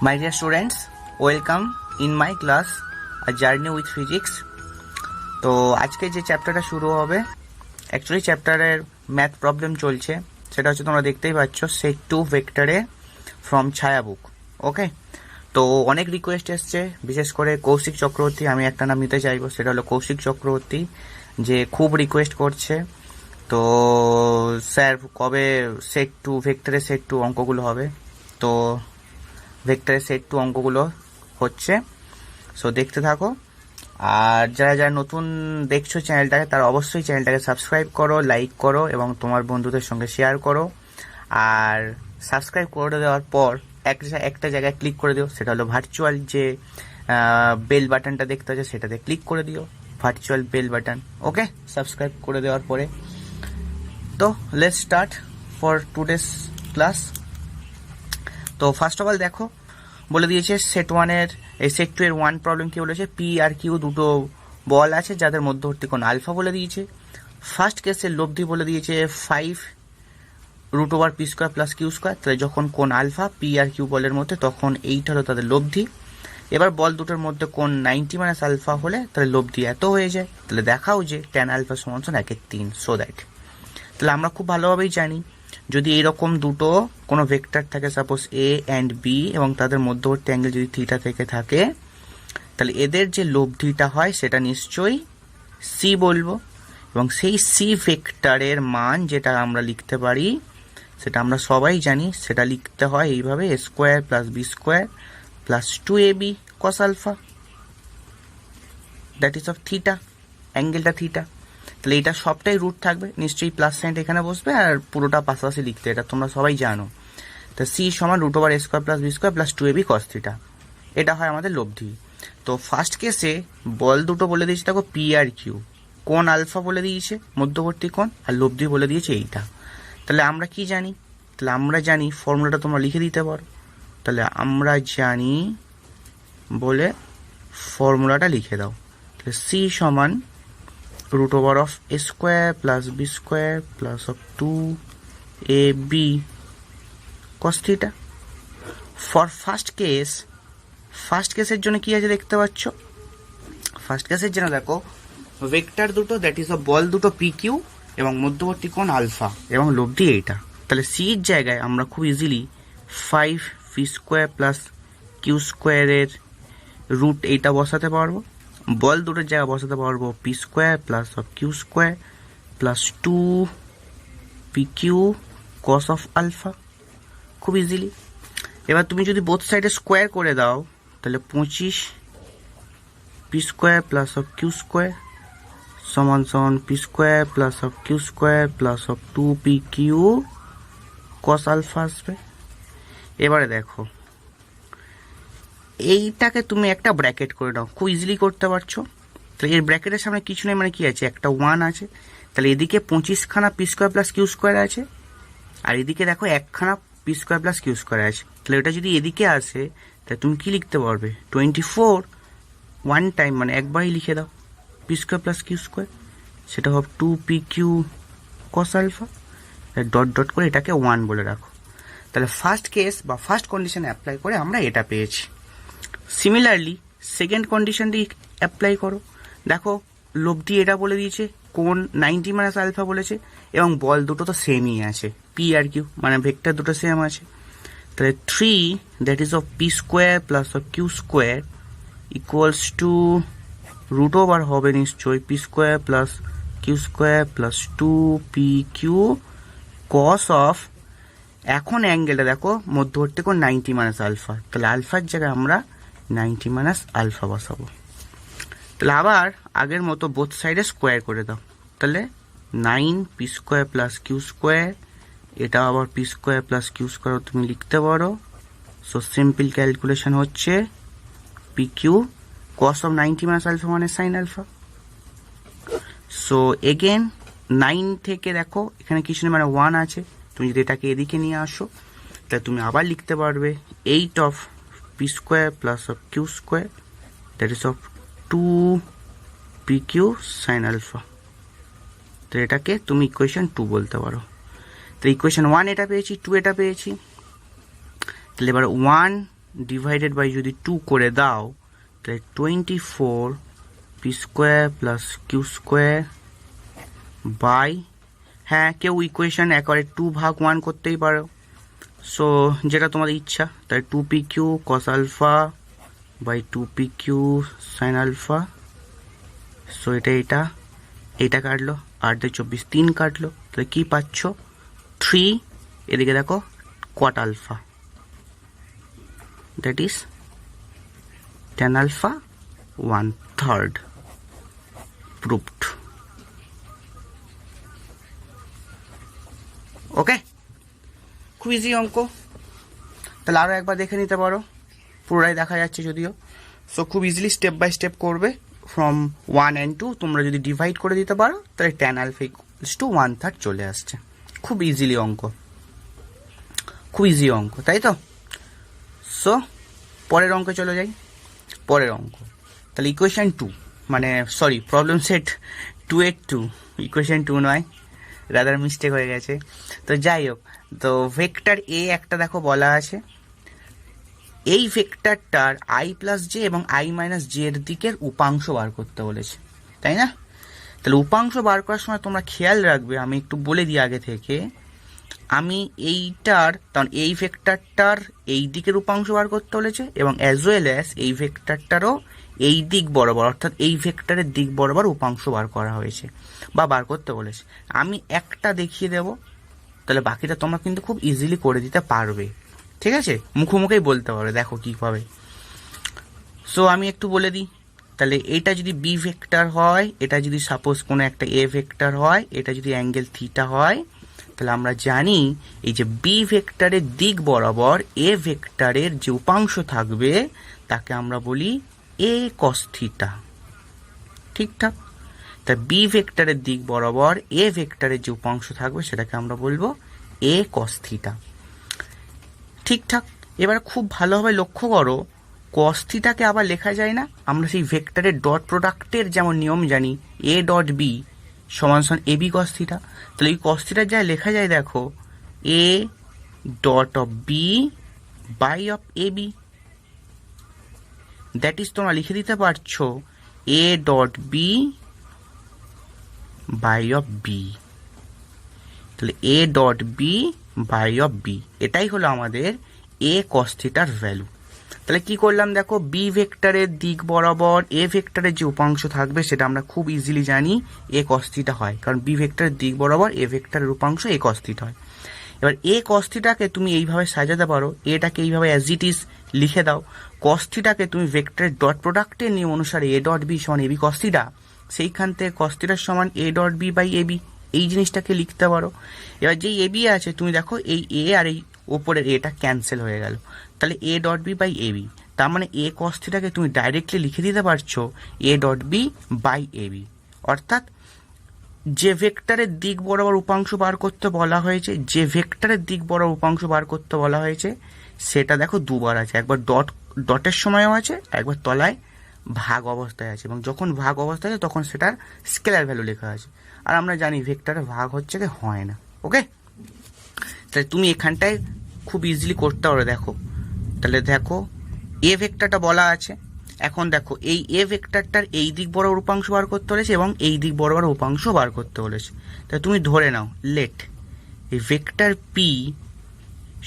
My dear students, welcome in my class A Journey with Physics. তো আজকে যে চ্যাপ্টারটা শুরু হবে, অ্যাকচুয়ালি চ্যাপ্টারের ম্যাথ প্রবলেম চলছে, সেটা হচ্ছে তোমরা দেখতেই পাচ্ছ সেট 2 ভেক্টরে ফ্রম ছায়া বুক। ওকে, তো অনেক রিকোয়েস্ট এসছে, বিশেষ করে কৌশিক চক্রবর্তী, আমি একটা নাম নিতে চাইবো, সেটা হলো কৌশিক চক্রবর্তী, যে খুব রিকোয়েস্ট করছে। তো স্যার কবে সেট 2 ভেক্টরে সেট 2 অঙ্কগুলো হবে? তো ভেক্টরের সেট 2 অঙ্কগুলো হচ্ছে, সো দেখতে থাকো। আর যারা যারা নতুন দেখছো চ্যানেলটাকে, তারা অবশ্যই চ্যানেলটাকে সাবস্ক্রাইব করো, লাইক করো এবং তোমার বন্ধুদের সঙ্গে শেয়ার করো। আর সাবস্ক্রাইব করে দেওয়ার পর একটা জায়গায় ক্লিক করে দিও, সেটা হলো ভার্চুয়াল যে বেল বাটনটা দেখতে হচ্ছে, সেটাতে ক্লিক করে দিও, ভার্চুয়াল বেল বাটন। ওকে, সাবস্ক্রাইব করে দেওয়ার পরে তো let's start for today's class. তো ফার্স্ট অফ অল দেখো, বলে দিয়েছে সেট 1 এর এই সেট 2 এর 1 প্রবলেম কি বলেছে, পি আর কিউ দুটো বল আছে যাদের মধ্যবর্তী কোণ আলফা বলে দিয়েছে। ফার্স্ট কেসের লব্ধি বলে দিয়েছে 5 √p² প্লাস কিউ স্কোয়ার। তাহলে যখন কোণ আলফা পি আর কিউ বলের মধ্যে, তখন এইটা হলো তাদের লব্ধি। এবার বল দুটোর মধ্যে কোণ 90 মাইনাস আলফা হলে তাহলে লব্ধি এত হয়ে যায়। তাহলে দেখাও যে tan আলফা সমান 1/3। সো দ্যাট, তাহলে আমরা খুব ভালোভাবেই জানি, যদি এইরকম দুটো কোনো ভেক্টর থাকে, সাপোজ এ অ্যান্ড বি, এবং তাদের মধ্যবর্তী অ্যাঙ্গেল যদি থিটা থেকে থাকে, তাহলে এদের যে লব্ধিটা হয় সেটা নিশ্চয়ই সি বলবো। এবং সেই সি ভেক্টরের মান যেটা আমরা লিখতে পারি, সেটা আমরা সবাই জানি, সেটা লিখতে হয় এইভাবে, a square plus B square plus 2ab cos alpha, that is of theta, অ্যাঙ্গেলটা থিটা। তাহলে এটা সবটাই রুট থাকবে, নিশ্চয়ই প্লাস সাইনটা এখানে বসবে, আর পুরোটা পাশাপাশি লিখতে, এটা তোমরা সবাই জানো। তো সি সমান √a square plus B square plus 2ab cos theta, এটা হয় আমাদের লব্ধি। তো ফার্স্ট কেসে বল দুটো বলে দিয়েছে, দেখো পি আর কিউ, কোণ আলফা বলে দিয়েছে মধ্যবর্তী কোণ, আর লব্ধি বলে দিয়েছে এইটা। তাহলে আমরা কি জানি? তাহলে আমরা জানি, ফর্মুলাটা তোমরা লিখে দিতে পারো। তাহলে আমরা জানি বলে ফর্মুলাটা লিখে দাও। তাহলে সি সমান √of a square plus b square plus of 2ab cos theta. For first কেসের জন্য কি আছে দেখতে পাচ্ছ? ফার্স্ট কেসের জন্য দেখো ভেক্টর দুটো, দ্যাট ইজ বল দুটো পি কিউ এবং মধ্যবর্তী কোণ আলফা এবং লব্ধি এইটা। তাহলে সির জায়গায় আমরা খুব ইজিলি 5p² প্লাস কিউ স্কোয়ারের রুট এইটা বসাতে পারবো। বল দুটোর জায়গায় বসাতে পারবো p² plus of Q square plus 2pq cos of alpha, খুব ইজিলি। এবার তুমি যদি বোথ সাইডে স্কোয়ার করে দাও, তাহলে 25p² plus of Q square সমান p² plus of Q square plus of 2pq cos alpha আসবে। এবারে দেখো, এইটাকে তুমি একটা ব্র্যাকেট করে নাও, খুব ইজিলি করতে পারছো। তাহলে এর ব্র্যাকেটের সামনে কিছু নেই, মানে কি আছে, একটা 1 আছে। তাহলে এদিকে 25খানা p² প্লাস কিউ স্কোয়ার আছে, আর এদিকে দেখো 1খানা p² প্লাস কিউ স্কোয়ার আছে। তাহলে এটা যদি এদিকে আসে, তাহলে তুমি কি লিখতে পারবে, 24 1 টাইম, মানে একবারই লিখে দাও p² প্লাস কিউ স্কোয়ার, সেটা হবে 2pq cos alpha, dot dot করে এটাকে 1 বলে রাখো। তাহলে ফার্স্ট কেস বা ফার্স্ট কন্ডিশনে অ্যাপ্লাই করে আমরা এটা পেয়েছি। সিমিলারলি সেকেন্ড কন্ডিশনটি অ্যাপ্লাই করো। দেখো লব্ধি এটা বলে দিয়েছে, কোণ 90 মাইনাস আলফা বলেছে, এবং বল দুটো তো সেমই আছে, পি আর কিউ, মানে ভেক্টর দুটো সেম আছে। তাহলে 3 that is of p² plus of Q square equals to √over হবে নিশ্চয়ই p² plus Q square plus 2pq cos of, এখন অ্যাঙ্গেলটা দেখো মধ্যবর্তী কোণ 90 মাইনাস আলফা, তাহলে আলফার জায়গায় আমরা 90 মাইনাস আলফা বসাবো। তাহলে আবার আগের মতো বোথ সাইডে স্কোয়ার করে দাও, তাহলে 9p² প্লাস কিউ স্কোয়ার, এটা আবার p² প্লাস কিউ স্কোয়ার তুমি লিখতে পারো। সো সিম্পল ক্যালকুলেশন হচ্ছে pq cos of 90 minus alpha মানে সাইন আলফা। সো এগেন 9 থেকে দেখো এখানে কিছু নেই, মানে 1 আছে, তুমি যদি এটাকে এদিকে নিয়ে আসো, তাহলে তুমি আবার লিখতে পারবে 8 of p² plus of Q square, that is of 2pq sine alpha. তো এটাকে তুমি ইকুয়েশন 2 বলতে পারো। তো ইকুয়েশন 1 এটা পেয়েছি, 2 এটা পেয়েছি। তাহলে এবার 1 ডিভাইডেড বাই যদি 2 করে দাও তাহলে 24 P square plus Q square by, হ্যাঁ কেউ ইকুয়েশন একবারে 2 ভাগ 1 করতেই পারো, সো যেটা তোমাদের ইচ্ছা। তাই 2pq cos alpha by 2pq sine alpha, so এটা কাটলো, 8 দিয়ে 24 3 কাটলো, তাহলে কি পাচ্ছ 3, এদিকে দেখো cot alpha, that is tan alpha 1/3 proved. Okay, খুব ইজি অঙ্ক, তাহলে আরও একবার দেখে নিতে পারো, পুরোটাই দেখা যাচ্ছে যদিও। সো খুব ইজিলি স্টেপ বাই স্টেপ করবে ফ্রম 1 and 2, তোমরা যদি ডিভাইড করে দিতে পারো তাহলে tan আলফা ইকুয়ালস টু 1/3 চলে আসছে। খুব ইজিলি অঙ্ক, খুব ইজি অঙ্ক, তাই তো? সো পরের অঙ্কে চলে যাই। পরের অঙ্ক তাহলে ইকুয়েশন 2, মানে সরি প্রবলেম সেট 2/2, ইকুয়েশন 2 নয়, রাদার মিস্টেক হয়ে গেছে। তো যাই হোক, তো ভেক্টর এ একটা দেখো বলা আছে, এই ভেক্টরটার i প্লাস জে এবং i মাইনাস জে এর দিকের উপাংশ বার করতে বলেছে, তাই না? তাহলে উপাংশ বার করার সময় তোমরা খেয়াল রাখবে, আমি একটু বলে দিই আগে থেকে, আমি এইটার কারণ এই ভেক্টরটার এই দিকের উপাংশ বার করতে বলেছে এবং অ্যাজ ওয়েল অ্যাজ এই ভেক্টরটারও এই দিক বরাবর অর্থাৎ এই ভেক্টরের দিক বরাবর উপাংশ বার করা হয়েছে বা বার করতে বলেছে। আমি একটা দেখিয়ে দেব, তাহলে বাকিটা তোমরা কিন্তু খুব ইজিলি করে দিতে পারবে, ঠিক আছে? মুখোমুখি বলতে পারবে, দেখো কীভাবে। সো আমি একটু বলে দিই, তাহলে এটা যদি বি ভেক্টর হয়, এটা যদি সাপোজ কোনো একটা এ ভেক্টর হয়, এটা যদি অ্যাঙ্গেল থিটা হয়, তাহলে আমরা জানি এই যে বি ভেক্টরের দিক বরাবর এ ভেক্টরের যে উপাংশ থাকবে তাকে আমরা বলি এ কস থিটা, ঠিকঠাক? তা বি ভেক্টরের দিক বরাবর এ ভেক্টরের যে উপাংশ থাকবে সেটাকে আমরা বলবো এ কস থিটা, ঠিকঠাক? এবার খুব ভালোভাবে লক্ষ্য করো, কস থিটাকে আবার লেখা যায় না, আমরা সেই ভেক্টরের ডট প্রোডাক্টের যেমন নিয়ম জানি, এ ডট বি সমান সমান এ বি কস থিটা, তাহলে এই কস থিটার যায় লেখা যায় দেখো A dot of B by of A B, that is তোমরা লিখে দিতে পারছো A dot B by of B, তাহলে A dot B by of B, এটাই হলো আমাদের এ কস থিটার ভ্যালু। তাহলে কি করলাম দেখো, বি ভেক্টরের দিক বরাবর এ ভেক্টরের যে উপাংশ থাকবে সেটা আমরা খুব ইজিলি জানি এ কস থিটা হয়, কারণ বি ভেক্টরের দিক বরাবর এ ভেক্টরের উপাংশ এ কস থিটা হয়। এবার এ কস থিটাকে তুমি এইভাবে সাজাতে পারো, এটাকে এইভাবে অ্যাজ ইট ইজ লিখে দাও, কস থিটাকে তুমি ভেক্টরের ডট প্রোডাক্টের নিয়ম অনুসারে এ ডট বি সমান এ বি কস থিটা, সেইখান থেকে কস থিটার সমান A dot B by A B, এই জিনিসটাকে লিখতে পারো। এবার যেই এ বি আছে তুমি দেখো এই এ আর এই ওপরের এটা ক্যান্সেল হয়ে গেল, তাহলে A dot B by A B, তার মানে এ কস থিটাকে তুমি ডাইরেক্টলি লিখে দিতে পারছো A dot B by A B, অর্থাৎ যে ভেক্টরের দিক বরাবর উপাংশ বার করতে বলা হয়েছে, যে ভেক্টরের দিক বরাবর উপাংশ বার করতে বলা হয়েছে সেটা দেখো দুবার আছে, একবার ডটের সময়ও আছে, একবার তলায় ভাগ অবস্থায় আছে, এবং যখন ভাগ অবস্থায় আছে তখন সেটার স্কেলার ভ্যালু লেখা আছে, আর আমরা জানি ভেক্টরের ভাগ হচ্ছে কি হয় না। ওকে, তাহলে তুমি এখানটায় খুব ইজিলি করতে পারো। দেখো তাহলে দেখো এ ভেক্টরটা বলা আছে, এখন দেখো এই এ ভেক্টরটার এই দিক বরাবর উপাংশ বার করতে বলেছে এবং এই দিক বরাবর উপাংশ বার করতে বলেছে, তাহলে তুমি ধরে নাও লেট এই ভেক্টর পি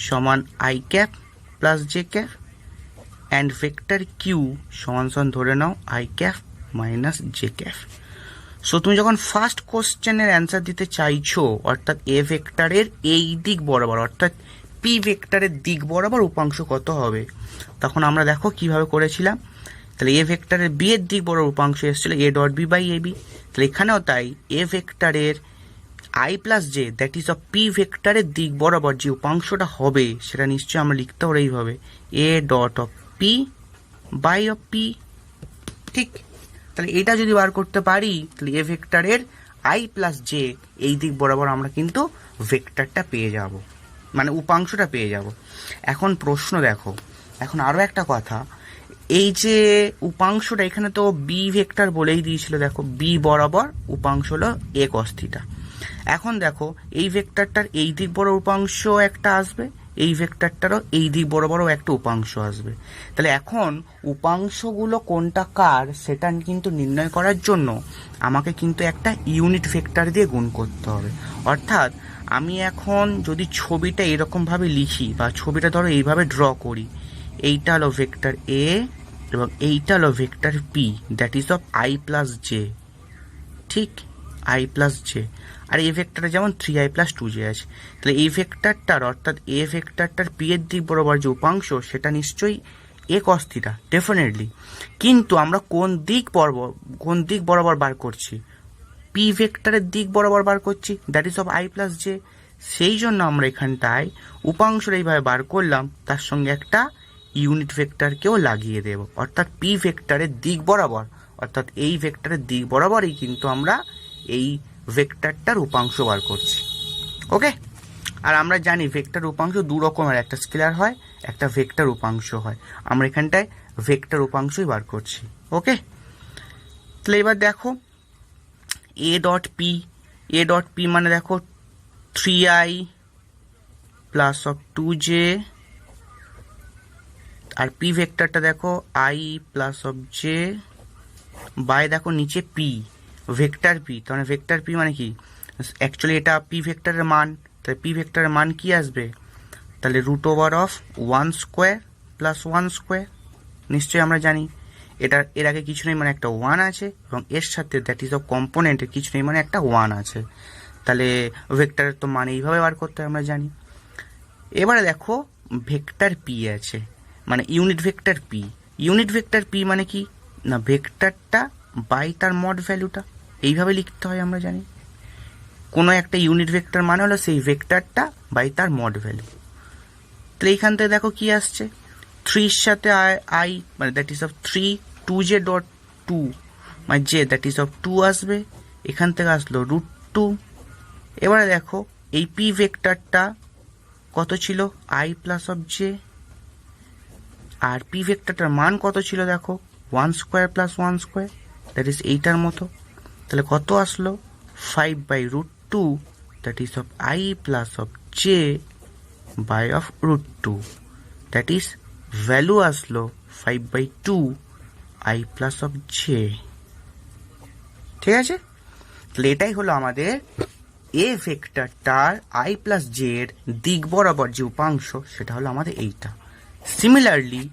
সমান I cap plus J cap and vector Q সমান সমান ধরে নাও I cap minus J cap. So তুমি যখন ফার্স্ট কোশ্চেনের অ্যান্সার দিতে চাইছো, অর্থাৎ এ ভেক্টরের এই দিক বরাবর অর্থাৎ পি ভেক্টরের দিক বরাবর উপাংশ কত হবে, তখন আমরা দেখো কিভাবে করেছিলাম, তাহলে এ ভেক্টরের বি এর দিক বরাবর উপাংশ এসেছিল A dot B by A B, তাহলে এখানেও তাই এ ভেক্টরের I plus J that is of P ভেক্টরের দিক বরাবর যে উপাংশটা হবে সেটা নিশ্চয়ই আমরা লিখতে পারো এইভাবে A dot of P by of P, ঠিক? তাহলে এটা যদি বার করতে পারি তাহলে এ ভেক্টরের আই প্লাস জে এই দিক বরাবর আমরা কিন্তু ভেক্টরটা পেয়ে যাব, মানে উপাংশটা পেয়ে যাব। এখন প্রশ্ন দেখো, এখন আরও একটা কথা, এই যে উপাংশটা এখানে তো বি ভেক্টর বলেই দিয়েছিল, দেখো বি বরাবর উপাংশ হলো এ কস থিটা। এখন দেখো এই ভেক্টরটার এই দিক বরাবর উপাংশ একটা আসবে এই ভেক্টরটারও এই দিক বরাবরও একটা উপাংশ আসবে। তাহলে এখন উপাংশগুলো কোনটা কার সেটা কিন্তু নির্ণয় করার জন্য আমাকে কিন্তু একটা ইউনিট ভেক্টর দিয়ে গুণ করতে হবে। অর্থাৎ আমি এখন যদি ছবিটা এরকমভাবে লিখি বা ছবিটা ধরো এইভাবে ড্র করি, এইটা হলো ভেক্টর এ এবং এইটা হলো vector P, that is of I plus J, ঠিক, আই প্লাস জে। আর এই ভেক্টরটা যেমন 3i প্লাস 2j আছে। তাহলে এই ভেক্টরটার অর্থাৎ এ ভেক্টরটার পি এর দিক বরাবর যে উপাংশ সেটা নিশ্চয়ই এ কস থিটা, ডেফিনেটলি। কিন্তু আমরা কোন দিক বরাবর বার করছি? পি ভেক্টরের দিক বরাবর বার করছি, that is of I plus J. সেই জন্য আমরা এখানটায় উপাংশটা এইভাবে বার করলাম, তার সঙ্গে একটা ইউনিট ভেক্টরকেও লাগিয়ে দেব, অর্থাৎ পি ভেক্টরের দিক বরাবর, অর্থাৎ এই ভেক্টরের দিক বরাবরই কিন্তু আমরা এই ভেক্টরটার উপাংশ বার করছি। ওকে, আর আমরা জানি ভেক্টর উপাংশ দু রকমের, একটা স্কেলার হয়, একটা ভেক্টর উপাংশ হয়। আমরা এখানটায় ভেক্টর উপাংশই বার করছি। ওকে, তাহলে এবার দেখো এ ডট পি মানে দেখো 3i প্লাস অফ 2j, আর পি ভেক্টরটা দেখো i plus of J by দেখো নিচে পি, ভেক্টর পি। তাহলে ভেক্টর পি মানে কি? অ্যাকচুয়ালি এটা পি ভেক্টরের মান, তাহলে পি ভেক্টরের মান কি আসবে? তাহলে root over of 1 square plus 1 square. নিশ্চয়ই আমরা জানি এটা এর আগে কিছু নেই মানে একটা 1 আছে, এবং এর সাথে দ্যাট ইজ অফ কম্পোনেন্টের কিছু নেই মানে একটা 1 আছে। তাহলে ভেক্টরের তো মান এইভাবে বার করতে হয়, আমরা জানি। এবারে দেখো ভেক্টর পি আছে, মানে unit vector P. Unit vector P মানে কি না, ভেক্টরটা বাই তার মড ভ্যালুটা, এইভাবে লিখতে হয়, আমরা জানি। কোনো একটা ইউনিট ভেক্টর মানে হলো সেই ভেক্টরটা বাই তার মড ভ্যালু। তাহলে এইখান থেকে দেখো কি আসছে, 3 এর সাথে আই মানে that is of 3, 2j dot 2 মানে জে দ্যাট ইজ অফ 2 আসবে। এখান থেকে আসলো রুট 2। এবারে দেখো এই পি ভেক্টরটা কত ছিল? I plus of J. আর পি ভেক্টরটার মান কত ছিল? দেখো 1 square plus 1 square, that is এইটার মতো। তাহলে কত আসলো? 5 by root 2, that is of I plus of J by of root 2, that is value আসলো 5 by 2 I plus of J. ঠিক আছে, তাহলে এটাই হলো আমাদের এ ভেক্টরটার আই প্লাস জে এর দিক বরাবর যে উপাংশ, সেটা হলো আমাদের এইটা। সিমিলারলি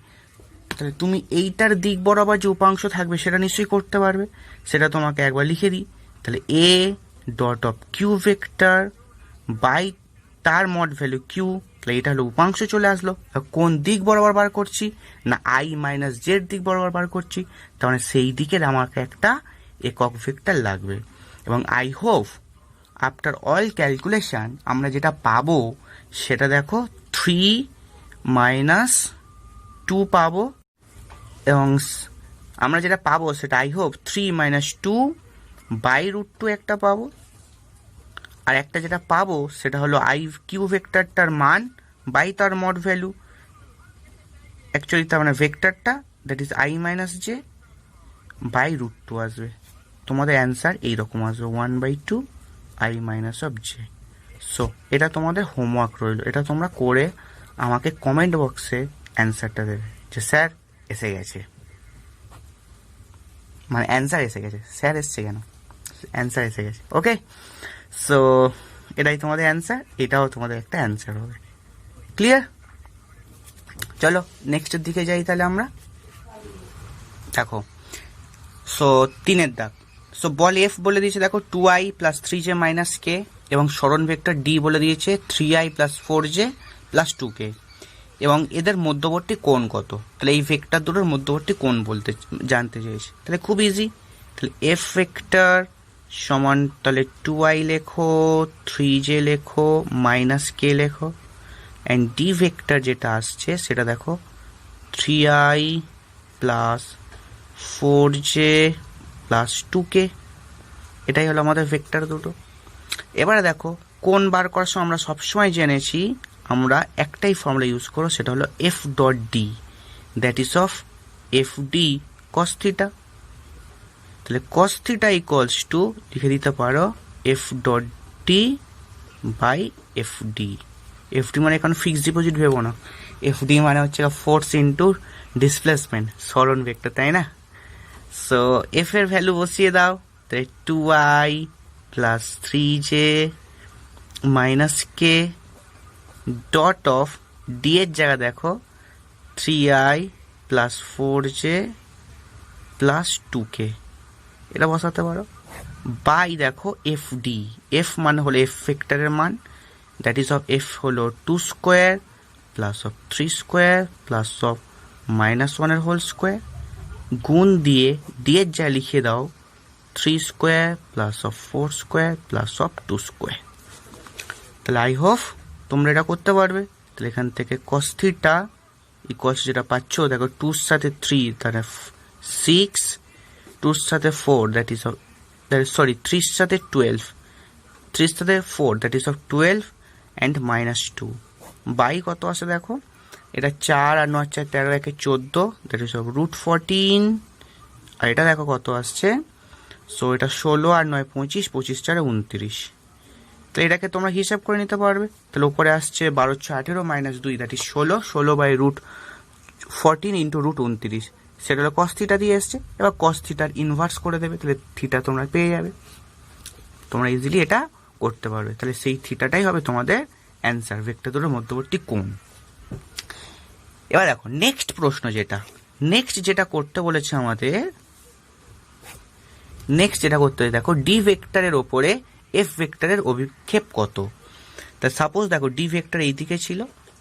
তাহলে তুমি এইটার দিক বরাবর যে উপাংশ থাকবে সেটা নিশ্চয়ই করতে পারবে। সেটা তোমাকে একবার লিখে দিই। তাহলে A dot of Q vector by তার মড ভ্যালু কিউ, তাহলে এটা হলো উপাংশ চলে আসলো। কোন দিক বরাবর বার করছি না, আই মাইনাস জেড দিক বরাবর বার করছি, তাহলে সেই দিকের আমাকে একটা একক ভেক্টর লাগবে। এবং I hope after all calculation আমরা যেটা পাবো সেটা দেখো 3 মাইনাস 2 পাবো, এবং আমরা যেটা পাবো সেটা I hope 3 minus 2 by root 2 একটা পাবো। আর একটা যেটা পাবো সেটা হলো আই কিউ ভেক্টরটার মান বাই তার মড ভ্যালু, অ্যাকচুয়ালি তার মানে ভেক্টরটা that is I minus J by root 2 আসবে। তোমাদের অ্যান্সার এইরকম আসবে 1/2 I minus of J. So এটা তোমাদের হোমওয়ার্ক রইল, এটা তোমরা করে আমাকে কমেন্ট বক্সে অ্যান্সারটা দেবে যে স্যার এসে গেছে, মানে অ্যান্সার এসে গেছে, স্যার এসছে কেন, অ্যান্সার এসে গেছে। ওকে, সো এটাই তোমাদের অ্যান্সার, এটাও তোমাদের একটা অ্যান্সার হবে। ক্লিয়ার? চলো নেক্সটের দিকে যাই তাহলে আমরা। দেখো সো 3 দাগ। সো বল এফ বলে দিয়েছে দেখো 2i প্লাস 3j মাইনাস কে, এবং সরণ ভেক্টর ডি বলে দিয়েছে 3i plus 4j plus 2k, এবং এদের মধ্যবর্তী কোণ কত। তাহলে এই ভেক্টর দুটোর মধ্যবর্তী কোণ জানতে চেয়েছে। তাহলে খুব ইজি, তাহলে এফ ভেক্টর সমান তাহলে 2i লেখো, 3j লেখো, মাইনাস কে লেখো, অ্যান্ড ডি ভেক্টর যেটা আসছে সেটা দেখো 3i plus 4j plus 2k। এটাই হলো আমাদের ভেক্টর দুটো। এবারে দেখো কোণ বার করার সময় আমরা সবসময় জেনেছি আমরা একটাই ফর্মুলা ইউজ করো, সেটা হলো F dot D, that is of F D cos theta. তাহলে কস থিটা ইকুয়ালস টু লিখে দিতে পারো F dot D by F D. FD মানে এখন ফিক্সড ডিপোজিট ভেবো না, এফডি মানে হচ্ছে ফোর্স ইন্টু ডিসপ্লেসমেন্ট, সরণ ভেক্টর, তাই না? সো এফ এর ভ্যালু বসিয়ে দাও, তাই 2i plus 3j minus K dot of D এর জায়গা দেখো 3i plus 4j plus 2k, এটা বসাতে পারো। বাই দেখো এফ ডি, এফ মানে হলো এফ ভেক্টরের মান, দ্যাট ইজ অফ এফ হলো 2 square plus of 3 square plus of -1 এর হোল স্কোয়ার, গুণ দিয়ে ডি এর যা লিখে দাও 3 square plus of 4 square plus of 2 square. তাহলে আই হোপ তোমরা এটা করতে পারবে। তাহলে এখান থেকে cos থিটা ইকুয়ালস যেটা পাচ্ছ দেখো 2 সাথে 3 তাহলে 6, 2 সাথে 4 দ্যাট ইজ অফ সরি 3 সাথে 12, 3 সাথে 4 that is of 12 and -2 by কত আসে দেখো, এটা 4 আর 9 4 13 একে 14 দ্যাট ইজ অফ √14, আর এটা দেখো কত আসছে, সো এটা 16 আর 9 25, 25 4 29। তো এটাকে তোমরা হিসাব করে নিতে পারবে। তাহলে উপরে আসছে 12 18 -2 দ্যাট ইজ 16, 16 বাই √14 ইন্টু √29, সেটা হলো cos থিটা দিয়ে এসছে। এবার cos থিটার ইনভার্স করে দেবে, তাহলে থিটা তোমরা পেয়ে যাবে, তোমরা ইজিলি এটা করতে পারবে। তাহলে সেই থিটাটাই হবে তোমাদের অ্যান্সার, ভেক্টর দুটোর মধ্যবর্তী কোণ। এবার দেখো নেক্সট প্রশ্ন, যেটা করতে বলেছে আমাদের, নেক্সট যেটা করতে হবে দেখো ডি ভেক্টরের ওপরে এফ ভেক্টরের অভিক্ষেপ কত। তা সাপোজ দেখো ডি ভেক্টর এই দিকে ছিল,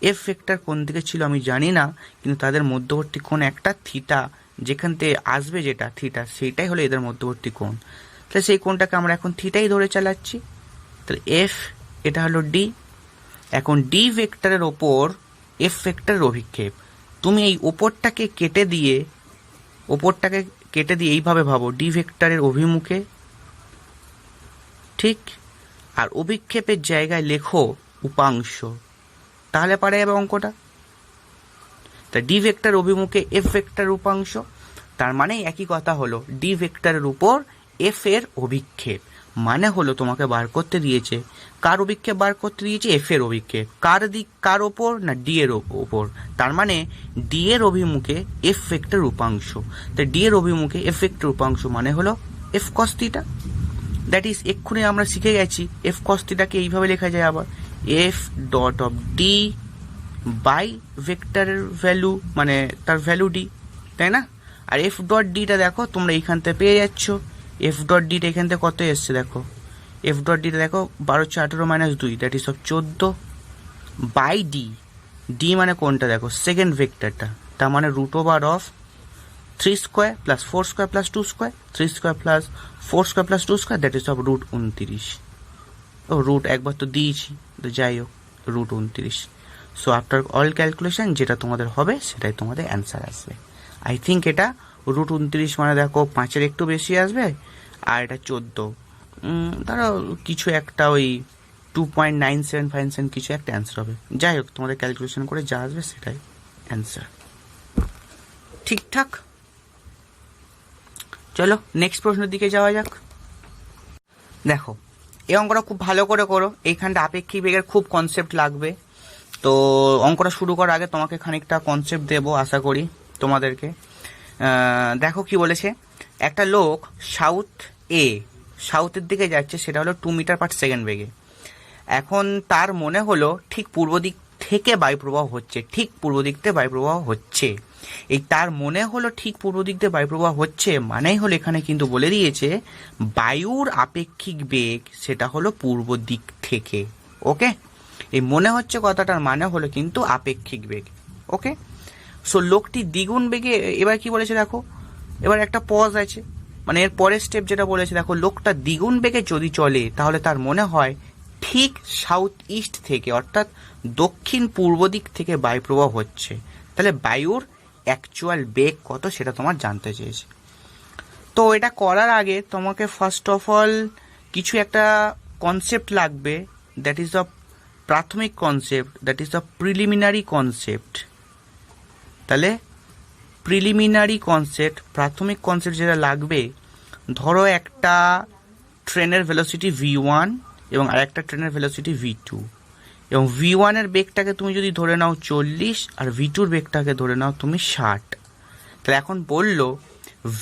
এফ ভেক্টর কোন দিকে ছিল আমি জানি না, কিন্তু তাদের মধ্যবর্তী কোণ একটা থিটা, যেখান থেকে আসবে যেটা থিটা সেইটাই হলো এদের মধ্যবর্তী কোণ। তাহলে সেই কোণটাকে আমরা এখন থিটাই ধরে চালাচ্ছি। তাহলে এফ এটা হলো ডি, এখন ডি ভেক্টরের ওপর এফ ভেক্টরের অভিক্ষেপ, তুমি এই ওপরটাকে কেটে দিয়ে এইভাবে ভাবো ডি ভেক্টরের অভিমুখে, ঠিক, আর অভিক্ষেপের জায়গায় লেখো উপাংশ, তাহলে পারে যাবে অঙ্কটা। তা ডি ভেক্টর অভিমুখে এফ ভেক্টর উপাংশ, তার মানে একই কথা হলো ডি ভেক্টরের উপর এফ এর অভিক্ষেপ, মানে হলো তোমাকে বার করতে দিয়েছে, কার অভিক্ষেপ বার করতে দিয়েছে, এফ এর অভিক্ষেপ, কার ওপর না ডি এর ওপর, তার মানে ডি এর অভিমুখে এফ ভেক্টর উপাংশ, তাই ডি এর অভিমুখে এফ ভেক্টর উপাংশ মানে হলো F cos theta, that is এক্ষুনি আমরা শিখে গেছি এফ cos থিটাকে এইভাবে লেখা যায় আবার F dot of D by ভেক্টরের ভ্যালু মানে তার ভ্যালু ডি, তাই না? আর এফ ডট ডিটা দেখো তোমরা এইখান থেকে পেয়ে যাচ্ছ, এফ ডট ডিটা এখান থেকে কত এসছে দেখো, এফ ডট ডিটা দেখো 12 18 -2 that is of 14 by D, D মানে কোনটা দেখো সেকেন্ড ভেক্টরটা, তার মানে √over 3 square plus 4 square plus 2 square, 3 square plus 4 square plus 2 square that is of √29। ও রুট একবার তো দিয়েছি, তো যাই হোক √29। সো আফটার অল ক্যালকুলেশন যেটা তোমাদের হবে সেটাই তোমাদের অ্যান্সার আসবে। আই থিঙ্ক এটা √29 মানে দেখো 5-এর একটু বেশি আসবে, আর এটা 14, ধরো কিছু একটা ওই 2.975 কিছু একটা অ্যান্সার হবে। যাই হোক তোমাদের ক্যালকুলেশন করে যা আসবে সেটাই অ্যান্সার। ঠিকঠাক, চলো নেক্সট প্রশ্নের দিকে যাওয়া যাক। দেখো এই অঙ্কটা খুব ভালো করে করো, এইখানটা আপেক্ষিক বেগের খুব কনসেপ্ট লাগবে। তো অঙ্কটা শুরু করার আগে তোমাকে খানিকটা কনসেপ্ট দেবো আশা করি তোমাদেরকে। দেখো কি বলেছে, একটা লোক সাউথের দিকে যাচ্ছে, সেটা হলো 2 মিটার পার সেকেন্ড বেগে। এখন তার মনে হলো ঠিক পূর্ব দিক থেকে বায়ুপ্রবাহ হচ্ছে, এই তার মনে হলো ঠিক পূর্ব দিক দিয়ে বায়ুপ্রবাহ হচ্ছে মানেই হলো এখানে কিন্তু বলে দিয়েছে বায়ুর আপেক্ষিক বেগ সেটা হলো পূর্ব দিক থেকে। ওকে, এই মনে হচ্ছে কথাটার মানে হলো কিন্তু আপেক্ষিক বেগ। ওকে, সো লোকটি দ্বিগুণ বেগে, এবার কি বলেছে দেখো, এবার একটা পজ আছে, মানে এর পরের স্টেপ যেটা বলেছে দেখো, লোকটা দ্বিগুণ বেগে যদি চলে তাহলে তার মনে হয় ঠিক সাউথ ইস্ট থেকে অর্থাৎ দক্ষিণ পূর্ব দিক থেকে বায়ুপ্রবাহ হচ্ছে। তাহলে বায়ুর অ্যাকচুয়াল বেগ কত সেটা তোমার জানতে চেয়েছে। তো এটা করার আগে তোমাকে ফার্স্ট অফ অল কিছু একটা কনসেপ্ট লাগবে, দ্যাট ইজ দ্য প্রাথমিক concept, that is the preliminary concept. তাহলে প্রিলিমিনারি কনসেপ্ট, প্রাথমিক কনসেপ্ট যেটা লাগবে, ধরো একটা ট্রেনের ভেলোসিটি v1 এবং আরেকটা ট্রেনের ভেলোসিটি v2, এবং v1 এর বেগটাকে তুমি যদি ধরে নাও 40 আর v2 এর বেগটাকে ধরে নাও তুমি 60। তাহলে এখন বললো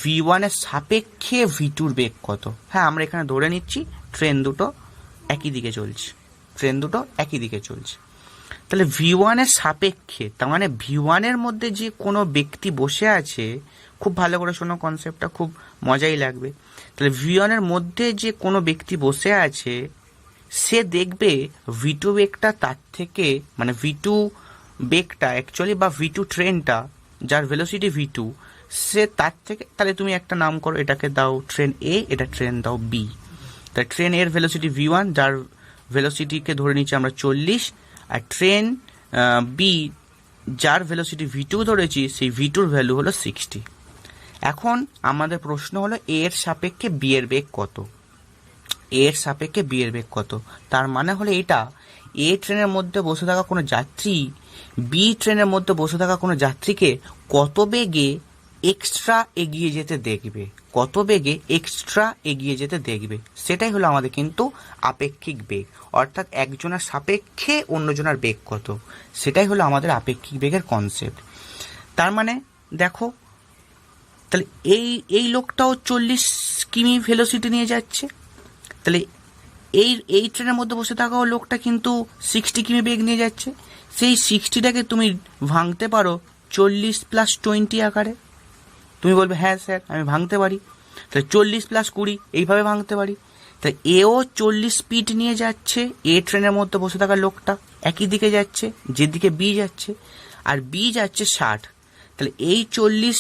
v1 এর সাপেক্ষে v2 এর বেগ কত। হ্যাঁ, আমরা এখানে ধরে নিচ্ছি ট্রেন দুটো একই দিকে চলছে, তাহলে v1 এর সাপেক্ষে, তার মানে v1 এর মধ্যে যে কোনো ব্যক্তি বসে আছে, খুব ভালো করে শোনো কনসেপ্টটা, খুব মজাই লাগবে। তাহলে v1 এর মধ্যে যে কোনো ব্যক্তি বসে আছে, সে দেখবে v2 বেগটা তার থেকে, মানে v2 বেগটা অ্যাকচুয়ালি বা v2 ট্রেনটা যার ভেলোসিটি v2, সে তার থেকে, তাহলে তুমি একটা নাম করো, এটাকে দাও ট্রেন এ, এটা ট্রেন দাও বি। তাই ট্রেন এর ভেলোসিটি v1, যার ভেলোসিটিকে ধরে নিচ্ছি আমরা 40, আর ট্রেন বি যার ভেলোসিটি v2 ধরেছি, সেই v2 ভ্যালু হলো 60। এখন আমাদের প্রশ্ন হলো এ এর সাপেক্ষে বি এর বেগ কত, তার মানে হলো এটা, এ ট্রেনের মধ্যে বসে থাকা কোনো যাত্রী বি ট্রেনের মধ্যে বসে থাকা কোনো যাত্রীকে কত বেগে এক্সট্রা এগিয়ে যেতে দেখবে, সেটাই হলো আমাদের কিন্তু আপেক্ষিক বেগ। অর্থাৎ একজনের সাপেক্ষে অন্যজনের বেগ কত, সেটাই হলো আমাদের আপেক্ষিক বেগের কনসেপ্ট। তার মানে দেখো, তাহলে এই লোকটাও 40 কিমি ভেলোসিটি নিয়ে যাচ্ছে, তাহলে এই ট্রেনের মধ্যে বসে থাকাও লোকটা কিন্তু 60 কিমি বেগ নিয়ে যাচ্ছে। সেই 60টাকে তুমি ভাঙতে পারো 40 + 20 আকারে। তুমি বলবে হ্যাঁ স্যার আমি ভাঙতে পারি, তাহলে 40 + 20 এইভাবে ভাঙতে পারি। তাই এও 40 স্পিড নিয়ে যাচ্ছে, এ ট্রেনের মধ্যে বসে থাকা লোকটা একই দিকে যাচ্ছে যেদিকে বি যাচ্ছে, আর বি যাচ্ছে 60। তাহলে এই 40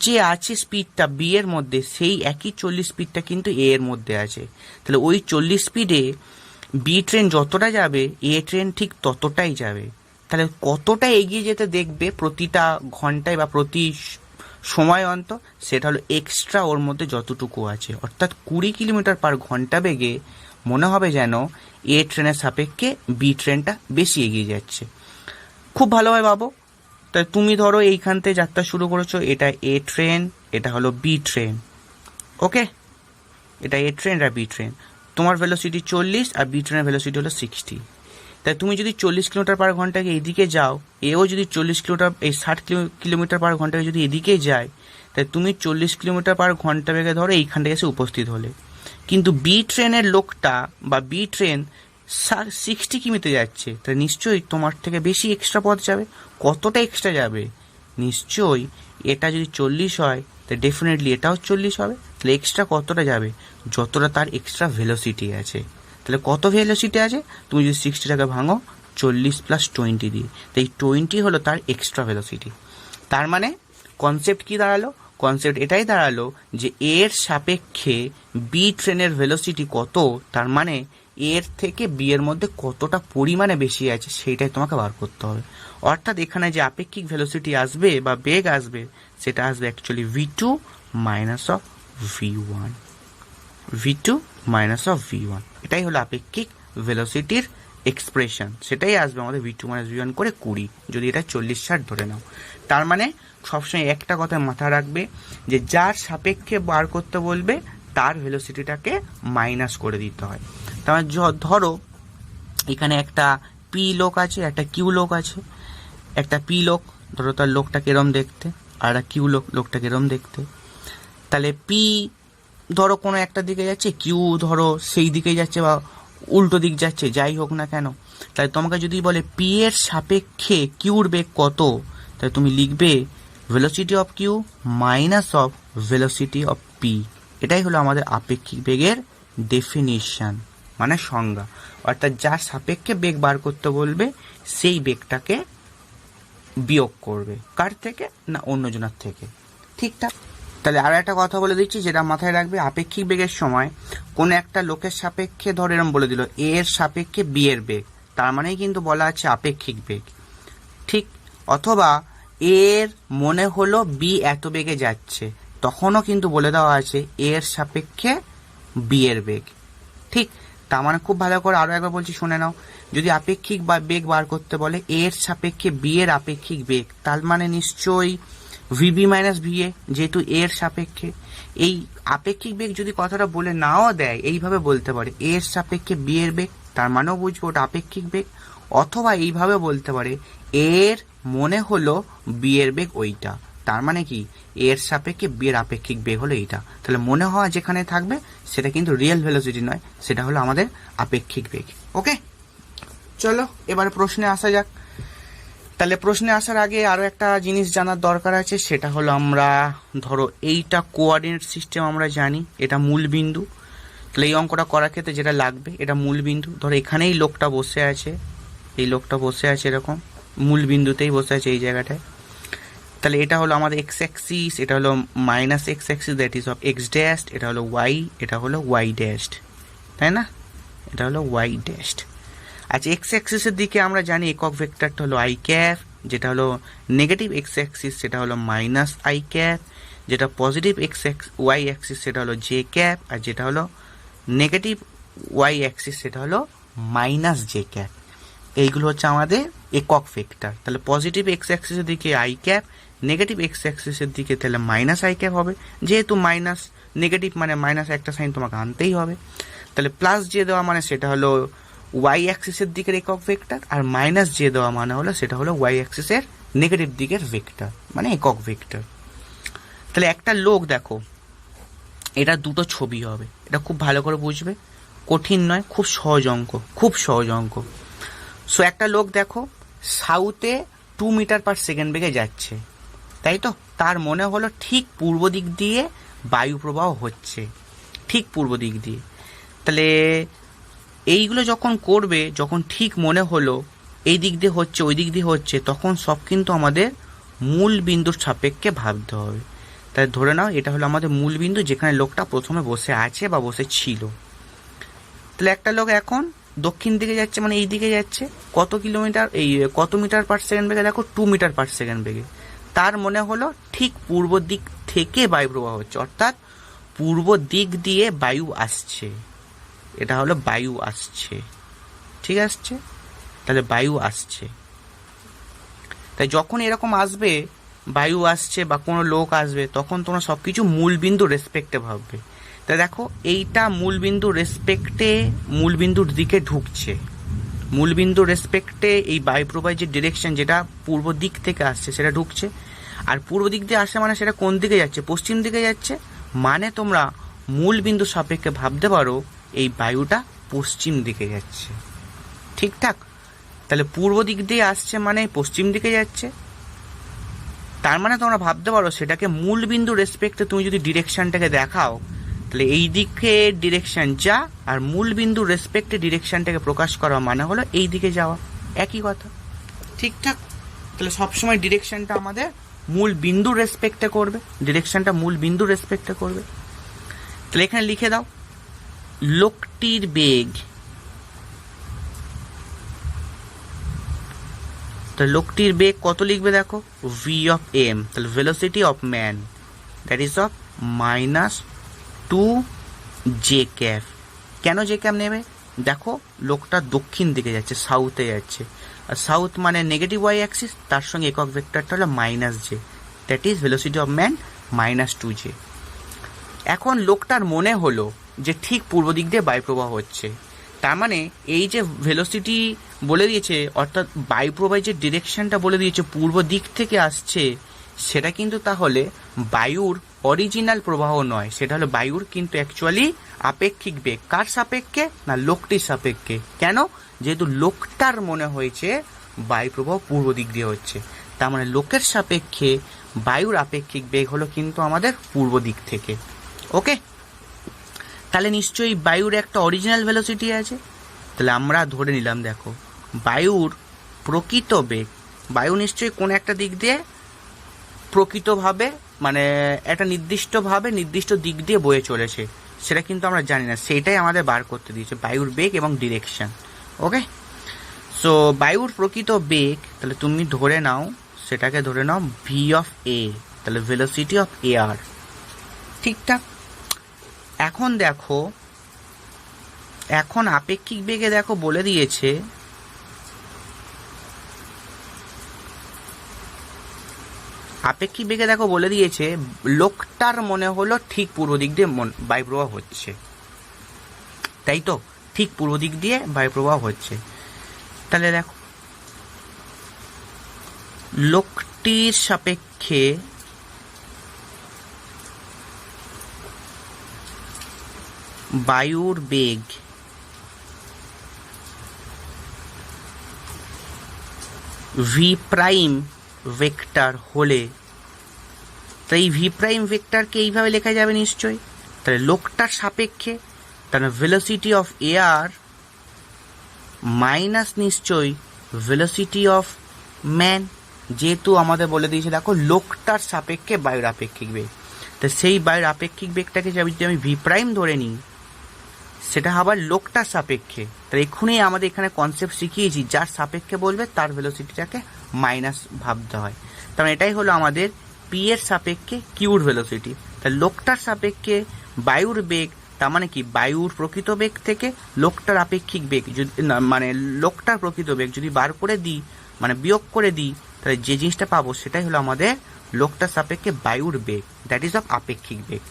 যে আছে স্পিডটা বি এর মধ্যে, সেই একই 40 স্পিডটা কিন্তু এ এর মধ্যে আছে। তাহলে ওই 40 স্পিডে বি ট্রেন যতটা যাবে, এ ট্রেন ঠিক ততটাই যাবে। তাহলে কতটা এগিয়ে যেতে দেখবে প্রতিটা ঘন্টায় বা প্রতি সময় অন্তর, সেটা হলো এক্সট্রা ওর মধ্যে যতটুকু আছে। অর্থাৎ 20 কিমি/ঘন্টা বেগে মনে হবে যেন এ ট্রেনের সাপেক্ষে বি ট্রেনটা বেশি এগিয়ে যাচ্ছে। খুব ভালোভাবে ভাবো, তাই তুমি ধরো এইখান থেকে যাত্রা শুরু করেছো, এটা এ ট্রেন, এটা হলো বি ট্রেন, ওকে, এটা এ ট্রেন আর বি ট্রেন। তোমার ভেলোসিটি 40 আর বি ট্রেনের ভেলোসিটি হলো 60। তাই তুমি যদি 40 কিমি/ঘন্টাকে এইদিকে যাও, এও যদি 60 কিমি/ঘন্টাকে যদি এদিকে যায়, তাই তুমি 40 কিমি/ঘন্টা বেগে ধরো এইখানটায় এসে উপস্থিত হলে। কিন্তু বি ট্রেনের লোকটা বা বি ট্রেন 60 কিমিতে যাচ্ছে, তাই নিশ্চয়ই তোমার থেকে বেশি এক্সট্রা পথ যাবে। কতটা এক্সট্রা যাবে? নিশ্চয়ই এটা যদি 40 হয়, তাই ডেফিনেটলি এটাও 40 হবে। তাহলে এক্সট্রা কতটা যাবে? যতটা তার এক্সট্রা ভেলোসিটি আছে। তাহলে কত ভেলোসিটি আছে? তুমি যদি 60টাকে ভাঙো 40 + 20 দিয়ে, তাই 20 হলো তার এক্সট্রা ভেলোসিটি। তার মানে কনসেপ্ট কি দাঁড়ালো? কনসেপ্ট এটাই দাঁড়ালো যে এর সাপেক্ষে বি ট্রেনের ভেলোসিটি কত, তার মানে এর থেকে বি এর মধ্যে কতটা পরিমাণে বেশি আছে, সেইটাই তোমাকে বার করতে হবে। অর্থাৎ এখানে যে আপেক্ষিক ভেলোসিটি আসবে বা বেগ আসবে, সেটা আসবে actually v2 - v1, v2 - v1। এটাই হলো আপেক্ষিক ভেলোসিটির এক্সপ্রেশন, সেটাই আসবে আমাদের v2 - v1 করে 20, যদি এটা 40-60 ধরে নাও। তার মানে সবসময় একটা কথা মাথায় রাখবে যে যার সাপেক্ষে বার করতে বলবে তার ভেলোসিটিটাকে মাইনাস করে দিতে হয়। তার ধরো এখানে একটা পি লোক আছে, একটা কিউ লোক আছে। একটা পি লোক ধরো তার লোকটা কেরম দেখতে, আর একটা কিউ লোকটা কেরম দেখতে। তাহলে পি ধরো কোনো একটা দিকে যাচ্ছে, কিউ ধরো সেই দিকে যাচ্ছে বা উল্টো দিক যাচ্ছে, যাই হোক না কেন। তাই তোমাকে যদি বলে পি এর সাপেক্ষে কিউর বেগ কত, তাই তুমি লিখবে velocity of Q minus of velocity of P. এটাই হলো আমাদের আপেক্ষিক বেগের ডেফিনিশন, মানে সংজ্ঞা। অর্থাৎ যার সাপেক্ষে বেগ বার করতে বলবে সেই বেগটাকে বিয়োগ করবে, কার থেকে না অন্যজনের থেকে। ঠিকঠাক? তাহলে আর একটা কথা বলে দিচ্ছি যেটা মাথায় রাখবে, আপেক্ষিক বেগের সময় কোনো একটা লোকের সাপেক্ষে ধর এরম বলে দিল এ এর সাপেক্ষে বি এর বেগ, তার মানেই কিন্তু বলা আছে আপেক্ষিক বেগ, ঠিক। অথবা এর মনে হলো বি এত বেগে যাচ্ছে, তখনও কিন্তু বলে দেওয়া আছে এ এর সাপেক্ষে বি এর বেগ, ঠিক। তার মানে খুব ভালো করে আরো একবার বলছি, শুনে নাও। যদি আপেক্ষিক বা বেগ বার করতে বলে এর সাপেক্ষে বি এর আপেক্ষিক বেগ, তার মানে নিশ্চয়ই ভিবি মাইনাস ভিএ, যেহেতু এর সাপেক্ষে। এই আপেক্ষিক বেগ যদি কথাটা বলে নাও দেয়, এইভাবে বলতে পারে এর সাপেক্ষে বি এর বেগ, তার মানেও বুঝবো ওটা আপেক্ষিক বেগ। অথবা এইভাবে বলতে পারে এর মনে হলো বি এর বেগ ওইটা, তার মানে কি এর সাপেক্ষে বি এর আপেক্ষিক বেগ হলো এইটা। তাহলে মনে হওয়া যেখানে থাকবে সেটা কিন্তু রিয়েল ভেলোসিটি নয়, সেটা হলো আমাদের আপেক্ষিক বেগ। ওকে, চলো এবার প্রশ্নে আসা যাক। তাহলে প্রশ্নে আসার আগে আরো একটা জিনিস জানার দরকার আছে, সেটা হলো আমরা ধরো এইটা কোঅর্ডিনেট সিস্টেম আমরা জানি, এটা মূল বিন্দু। তাহলে এই অঙ্কটা করার ক্ষেত্রে যেটা লাগবে, এটা মূল বিন্দু। ধরো এখানেই লোকটা বসে আছে, এই লোকটা বসে আছে এরকম মূল বিন্দুতেই বসে আছে এই জায়গাটায়। তাহলে এটা হলো আমাদের এক্স অ্যাক্সিস, এটা হলো minus x Axis, that is of x dashed, এটা হলো ওয়াই, এটা হলো ওয়াই ড্যাশড, তাই না? এটা হলো ওয়াই ড্যাশড। আচ্ছা, এক্স অ্যাক্সিসের দিকে আমরা জানি একক ভেক্টরটা হলো আই ক্যাপ, যেটা হলো নেগেটিভ এক্স অ্যাক্সিস সেটা হলো মাইনাস আই ক্যাপ, যেটা পজিটিভ ওয়াই অ্যাক্সিস সেটা হলো জে ক্যাপ, আর যেটা হলো নেগেটিভ ওয়াই অ্যাক্সিস সেটা হলো মাইনাস জে ক্যাপ। এইগুলো হচ্ছে আমাদের একক ভেক্টর। তাহলে পজিটিভ এক্স অ্যাক্সিসের দিকে আই ক্যাপ, নেগেটিভ এক্স অ্যাক্সিসের দিকে তাহলে মাইনাস আই ক্যাপ হবে, যেহেতু মাইনাস নেগেটিভ মানে মাইনাস একটা সাইন তোমাকে আনতেই হবে। তাহলে প্লাস জে দেওয়া মানে সেটা হলো ওয়াই অ্যাক্সিসের দিকের একক ভেক্টর, আর মাইনাস জে দেওয়া মানে হলো সেটা হলো ওয়াই অ্যাক্সিসের নেগেটিভ দিকের ভেক্টর, মানে একক ভেক্টর। তাহলে একটা লোক দেখো, এটা দুটো ছবি হবে, এটা খুব ভালো করে বুঝবে, কঠিন নয়, খুব সহজ অঙ্ক, খুব সহজ অঙ্ক। সো একটা লোক দেখো সাউথে 2 মিটার পার সেকেন্ড বেগে যাচ্ছে, তাই তো? তার মনে হলো ঠিক পূর্ব দিক দিয়ে বায়ু প্রবাহ হচ্ছে, ঠিক পূর্ব দিক দিয়ে। তাহলে এইগুলো যখন করবে, যখন ঠিক মনে হলো এই দিক দিয়ে হচ্ছে ওই দিক দিয়ে হচ্ছে, তখন সব কিন্তু আমাদের মূল বিন্দুর সাপেক্ষে ভাবতে হবে। তাই ধরে নাও এটা হলো আমাদের মূল বিন্দু, যেখানে লোকটা প্রথমে বসে আছে বা বসে ছিল। তাহলে একটা লোক এখন দক্ষিণ দিকে যাচ্ছে, মানে এই দিকে যাচ্ছে, কত কিলোমিটার এই কত মিটার পার সেকেন্ড বেগে দেখো, 2 মিটার পার সেকেন্ড বেগে। তার মনে হলো ঠিক পূর্ব দিক থেকে বায়ু প্রবাহ হচ্ছে, অর্থাৎ পূর্ব দিক দিয়ে বায়ু আসছে, এটা হলো বায়ু আসছে, ঠিক আসছে? তাহলে বায়ু আসছে। তাই যখন এরকম আসবে, বায়ু আসছে বা কোনো লোক আসবে, তখন তোমরা সব কিছু মূল বিন্দু রেসপেক্টে ভাববে। তাই দেখো এইটা মূল বিন্দু রেসপেক্টে, মূল বিন্দুর দিকে ঢুকছে, মূল বিন্দু রেসপেক্টে এই বায়ু প্রবাহের যে ডিরেকশন, যেটা পূর্ব দিক থেকে আসছে সেটা ঢুকছে। আর পূর্ব দিক দিয়ে আসছে মানে সেটা কোন দিকে যাচ্ছে? পশ্চিম দিকে যাচ্ছে। মানে তোমরা মূল বিন্দু সাপেক্ষে ভাবতে পারো এই বায়ুটা পশ্চিম দিকে যাচ্ছে, ঠিকঠাক? তাহলে পূর্ব দিক দিয়ে আসছে মানে পশ্চিম দিকে যাচ্ছে, তার মানে তোমরা ভাবতে পারো সেটাকে মূল বিন্দু রেসপেক্টে তুমি যদি ডিরেকশনটাকে দেখাও, তাহলে এই দিকে ডিরেকশন যা, আর মূল বিন্দু রেসপেক্টে ডিরেকশনটাকে প্রকাশ করা মানে হলো এই দিকে যাওয়া, একই কথা, ঠিকঠাক? তাহলে সবসময় ডিরেকশনটা আমাদের মূল বিন্দু রেসপেক্টে করবে, ডিরেকশনটা মূল বিন্দু রেসপেক্টে করবে। তাহলে এখানে লিখে দাও লোকটির বেগ, তো লোকটির বেগ কত লিখবে দেখো, ভি অফ এম, তাহলে velocity of man that is of -2 J cap. কেন জে ক্যাপ নেবে? দেখো লোকটা দক্ষিণ দিকে যাচ্ছে, সাউথে যাচ্ছে, আর সাউথ মানে নেগেটিভ ওয়াই অ্যাক্সিস, তার সঙ্গে একক ভেক্টরটা হলো minus J, that is velocity of man -2 J. এখন লোকটার মনে হলো যে ঠিক পূর্ব দিক দিয়ে বায়ুপ্রবাহ হচ্ছে, তার মানে এই যে ভেলোসিটি বলে দিয়েছে, অর্থাৎ বায়ুপ্রবাহের যে ডিরেকশনটা বলে দিয়েছে পূর্ব দিক থেকে আসছে, সেটা কিন্তু তাহলে বায়ুর অরিজিনাল প্রবাহ নয়, সেটা হলো বায়ুর কিন্তু অ্যাকচুয়ালি আপেক্ষিক বেগ। কার সাপেক্ষে? না লোকটির সাপেক্ষে। কেন? যেহেতু লোকটার মনে হয়েছে বায়ুপ্রবাহ পূর্ব দিক দিয়ে হচ্ছে, তার মানে লোকের সাপেক্ষে বায়ুর আপেক্ষিক বেগ হলো কিন্তু আমাদের পূর্ব দিক থেকে। ওকে, তাহলে নিশ্চয়ই বায়ুর একটা অরিজিনাল ভেলোসিটি আছে। তাহলে আমরা ধরে নিলাম দেখো বায়ুর প্রকৃত বেগ, বায়ু নিশ্চয়ই কোন একটা দিক দিয়ে প্রকৃতভাবে মানে একটা নির্দিষ্টভাবে নির্দিষ্ট দিক দিয়ে বয়ে চলেছে, সেটা কিন্তু আমরা জানি না, সেটাই আমাদের বার করতে দিয়েছে বায়ুর বেগ এবং ডিরেকশন। ওকে, সো বায়ুর প্রকৃত বেগ তাহলে তুমি ধরে নাও, সেটাকে ধরে নাও ভি অফ এ, তাহলে ভেলোসিটি অফ এয়ার, ঠিকঠাক? এখন দেখো, এখন আপেক্ষিক বেগে দেখো বলে দিয়েছে আপেক্ষিক বেগে দেখো বলে দিয়েছে লোকটার মনে হলো ঠিক পূর্ব দিক দিয়ে বায়ুপ্রবাহ হচ্ছে, তাই তো? ঠিক পূর্ব দিক দিয়ে বায়ুপ্রবাহ হচ্ছে। তাহলে দেখো লোকটির সাপেক্ষে বায়ুর বেগ ভি প্রাইম ভেক্টর হলে, তো এই ভি প্রাইম ভেক্টরকে এইভাবে লেখা যাবে নিশ্চয়ই। তাহলে লোকটার সাপেক্ষে তাহলে ভেলোসিটি অফ এয়ার মাইনাস নিশ্চয়ই ভেলোসিটি অফ ম্যান, যেহেতু আমাদের বলে দিয়েছে দেখো লোকটার সাপেক্ষে বায়ুর আপেক্ষিক বেগ। তো সেই বায়ুর আপেক্ষিক বেগটাকে যদি আমি ভি প্রাইম ধরে নিই, সেটা আবার লোকটার সাপেক্ষে। তাহলে এক্ষুনি আমাদের এখানে কনসেপ্ট শিখিয়েছি, যার সাপেক্ষে বলবে তার ভেলোসিটিটাকে মাইনাস ভাবতে হয়। কারণ এটাই হলো আমাদের পি এর সাপেক্ষে কিউর ভেলোসিটি। তাহলে লোকটার সাপেক্ষে বায়ুর বেগ, তার মানে কি বায়ুর প্রকৃত বেগ থেকে লোকটার আপেক্ষিক বেগ যদি মানে লোকটার প্রকৃত বেগ যদি বার করে দিই, মানে বিয়োগ করে দিই, তাহলে যে জিনিসটা পাবো সেটাই হলো আমাদের লোকটার সাপেক্ষে বায়ুর বেগ, দ্যাট ইজ অফ আপেক্ষিক বেগ।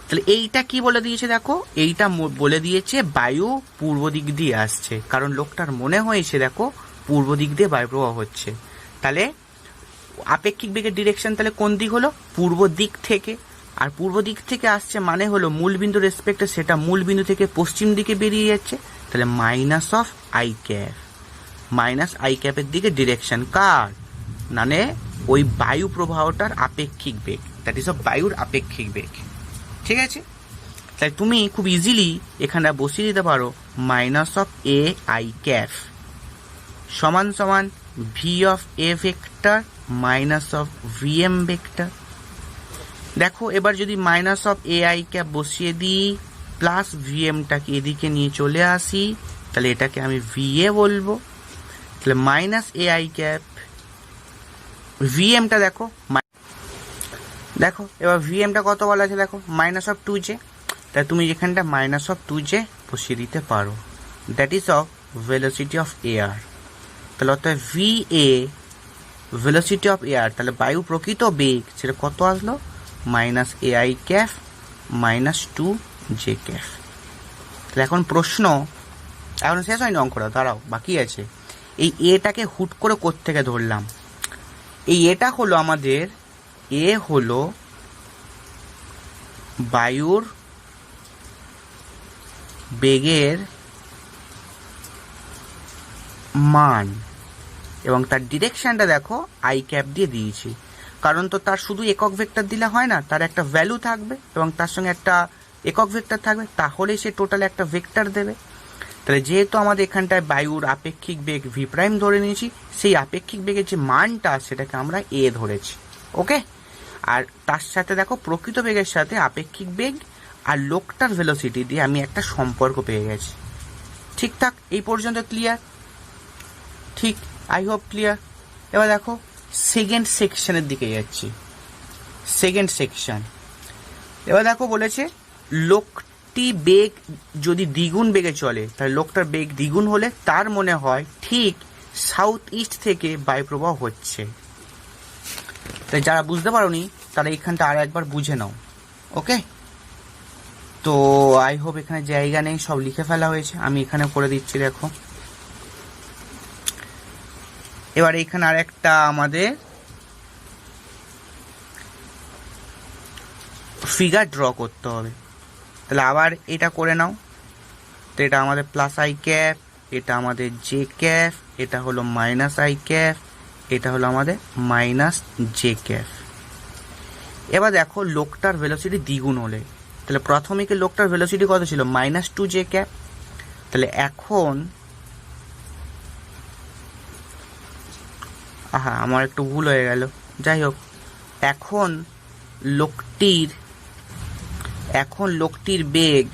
তাহলে এইটা কি বলে দিয়েছে দেখো, এইটা বলে দিয়েছে বায়ু পূর্ব দিক দিয়ে আসছে, কারণ লোকটার মনে হয়েছে দেখো পূর্ব দিক দিয়ে বায়ু প্রবাহ হচ্ছে। তাহলে আপেক্ষিক বেগের ডিরেকশন তাহলে কোন দিক হলো? পূর্ব দিক থেকে। আর পূর্ব দিক থেকে আসছে মানে হলো মূল বিন্দু রেসপেক্টে সেটা মূল বিন্দু থেকে পশ্চিম দিকে বেরিয়ে যাচ্ছে। তাহলে minus of I cap, minus I ক্যাপের দিকে ডিরেকশন কার, মানে ওই বায়ু প্রবাহটার আপেক্ষিক বেগ, দ্যাট ইজ অফ বায়ুর আপেক্ষিক বেগ। ঠিক আছে, তাই তুমি খুব ইজিলি এখানে বসিয়ে দিতে পারো minus of A I cap সমান সমান V of A vector minus of V M vector. দেখো এবার যদি minus of A I cap বসিয়ে দিই প্লাস ভি এমটাকে এদিকে নিয়ে চলে আসি, তাহলে এটাকে আমি ভি এ বলবো। তাহলে minus A I cap V এমটা দেখো, দেখো এবার ভি এমটা কত বলা আছে দেখো মাইনাস অফ 2j। তাই তুমি যেখানটা মাইনাস অফ 2j বসিয়ে দিতে পারো, that is of velocity of air. তাহলে অর্থাৎ V A velocity of air, তাহলে বায়ু প্রকৃত বেগ সেটা কত আসলো? Minus A I cap minus 2j cafe. তাহলে এখন প্রশ্ন এখন শেষ হয়নি অঙ্কটা, দাঁড়াও বাকি আছে। এই এটাকে হুট করে কোত্থেকে ধরলাম? এই এটা হলো আমাদের, এ হলো বায়ুর বেগের মান এবং তার ডিরেকশনটা দেখো আই ক্যাপ দিয়ে দিয়েছি, কারণ তো তার শুধু একক ভেক্টর দিলে হয় না, তার একটা ভ্যালু থাকবে এবং তার সঙ্গে একটা একক ভেক্টর থাকবে, তাহলে সে টোটাল একটা ভেক্টর দেবে। তাহলে যেহেতু আমাদের এখানটায় বায়ুর আপেক্ষিক বেগ ভি প্রাইম ধরে নিয়েছি, সেই আপেক্ষিক বেগের যে মানটা সেটাকে আমরা এ ধরেছি। ওকে, আর তার সাথে দেখো প্রকৃত বেগের সাথে আপেক্ষিক বেগ আর লোকটার ভেলোসিটি দিয়ে আমি একটা সম্পর্ক পেয়ে গেছি। ঠিকঠাক এই পর্যন্ত ক্লিয়ার? ঠিক, আই হোপ ক্লিয়ার। এবার দেখো সেকেন্ড সেকশনের দিকে যাচ্ছি। সেকেন্ড সেকশন, এবার দেখো বলেছে লোকটি বেগ যদি দ্বিগুণ বেগে চলে, তাহলে লোকটার বেগ দ্বিগুণ হলে তার মনে হয় ঠিক সাউথ ইস্ট থেকে বায়ুপ্রবাহ হচ্ছে। তাই যারা বুঝতে পারোনি তারা এখানটা আর একবার বুঝে নাও। ওকে, তো আই হোপ এখানে জায়গা নেই, সব লিখে ফেলা হয়েছে, আমি এখানে করে দিচ্ছি। দেখো এবার এখানে আর একটা আমাদের ফিগার ড্র করতে হবে। তাহলে আবার এটা করে নাও। তো এটা আমাদের প্লাস আই ক্যাপ, এটা আমাদের জে ক্যাপ, এটা হলো মাইনাস আই ক্যাপ, এটা হলো আমাদের মাইনাস জে ক্যাপ। এবার দেখো লোকটার ভেলোসিটি দ্বিগুণ হলে, তাহলে প্রথমে কি লোকটার ভেলোসিটি কত ছিল? Minus 2j cap. তাহলে এখন আমার একটু ভুল হয়ে গেল, যাই হোক, এখন লোকটির বেগ,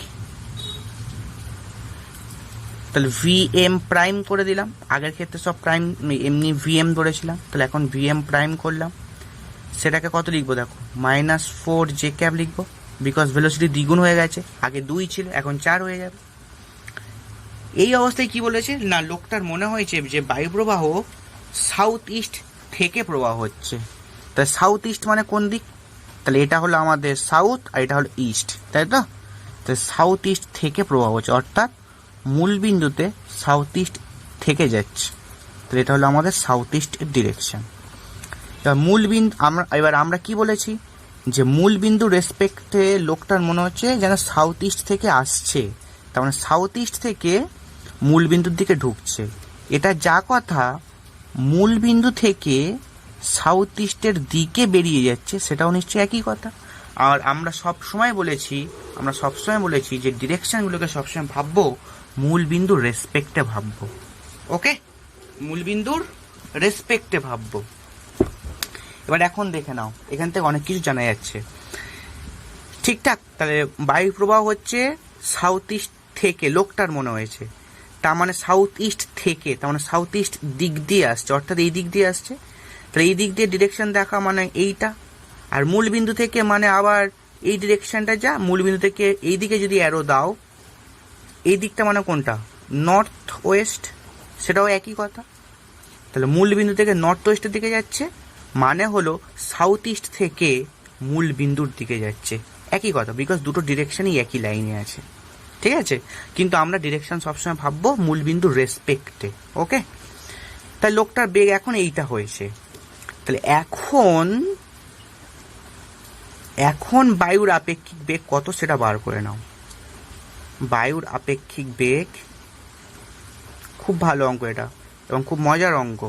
তাহলে ভি এম প্রাইম করে দিলাম। আগের ক্ষেত্রে সব প্রাইম এমনি ভি এম ধরেছিলাম, তাহলে এখন ভি এম প্রাইম করলাম। সেটাকে কত লিখবো দেখো মাইনাস 4j ক্যাপ লিখবো, বিকজ ভেলোসিটি দ্বিগুণ হয়ে গেছে, আগে 2 ছিল এখন 4 হয়ে যাবে। এই অবস্থায় কি বলেছে না, লোকটার মনে হয়েছে যে বায়ু প্রবাহ সাউথ ইস্ট থেকে প্রবাহ হচ্ছে। তাহলে সাউথ ইস্ট মানে কোন দিক? তাহলে এটা হলো আমাদের সাউথ আর এটা হলো ইস্ট, তাই তো? তাহলে সাউথ ইস্ট থেকে প্রবাহ হচ্ছে, অর্থাৎ মূল বিন্দুতে সাউথ ইস্ট থেকে যাচ্ছে। তাহলে এটা হলো আমাদের সাউথ ইস্ট ডিরেকশন। তা মূল বিন্দু আমরা কি বলেছি, যে মূল বিন্দু রেসপেক্টে লোকটার মনে হচ্ছে যেন সাউথ ইস্ট থেকে আসছে, তার মানে সাউথ ইস্ট থেকে মূল বিন্দুর দিকে ঢুকছে। এটা যা কথা, মূল বিন্দু থেকে সাউথ ইস্টের দিকে বেরিয়ে যাচ্ছে সেটাও নিশ্চয়ই একই কথা। আর আমরা সবসময় বলেছি যে ডিরেকশনগুলোকে সবসময় ভাববো মূল বিন্দুর রেসপেক্টে ভাববো। ওকে, মূল বিন্দুর রেসপেক্টে ভাববো। এবার এখন দেখে নাও, এখান থেকে অনেক কিছু জানা যাচ্ছে। ঠিকঠাক, তাহলে বায়ু প্রবাহ হচ্ছে সাউথ ইস্ট থেকে, লোকটার মনে হয়েছে, তার মানে সাউথ ইস্ট থেকে, তার মানে সাউথ ইস্ট দিক দিয়ে আসছে, অর্থাৎ এই দিক দিয়ে আসছে। তাহলে এই দিক দিয়ে ডিরেকশন দেখা মানে এইটা, আর মূল বিন্দু থেকে মানে আবার এই ডিরেকশনটা যা, মূল বিন্দু থেকে এই দিকে যদি অ্যারো দাও, এই দিকটা মানে কোনটা, নর্থ ওয়েস্ট, সেটাও একই কথা। তাহলে মূল বিন্দু থেকে নর্থ ওয়েস্টের দিকে যাচ্ছে, মানে হলো সাউথ ইস্ট থেকে মূল বিন্দুর দিকে যাচ্ছে, একই কথা, বিকজ দুটো ডিরেকশনই একই লাইনে আছে। ঠিক আছে, কিন্তু আমরা ডিরেকশন সবসময় ভাববো মূল বিন্দুর রেসপেক্টে। ওকে, তাই লোকটার বেগ এখন এইটা হয়েছে। তাহলে এখন বায়ুর আপেক্ষিক বেগ কত সেটা বার করে নাও। বায়ুর আপেক্ষিক বেগ, খুব ভালো অঙ্ক এটা এবং খুব মজার অঙ্ক।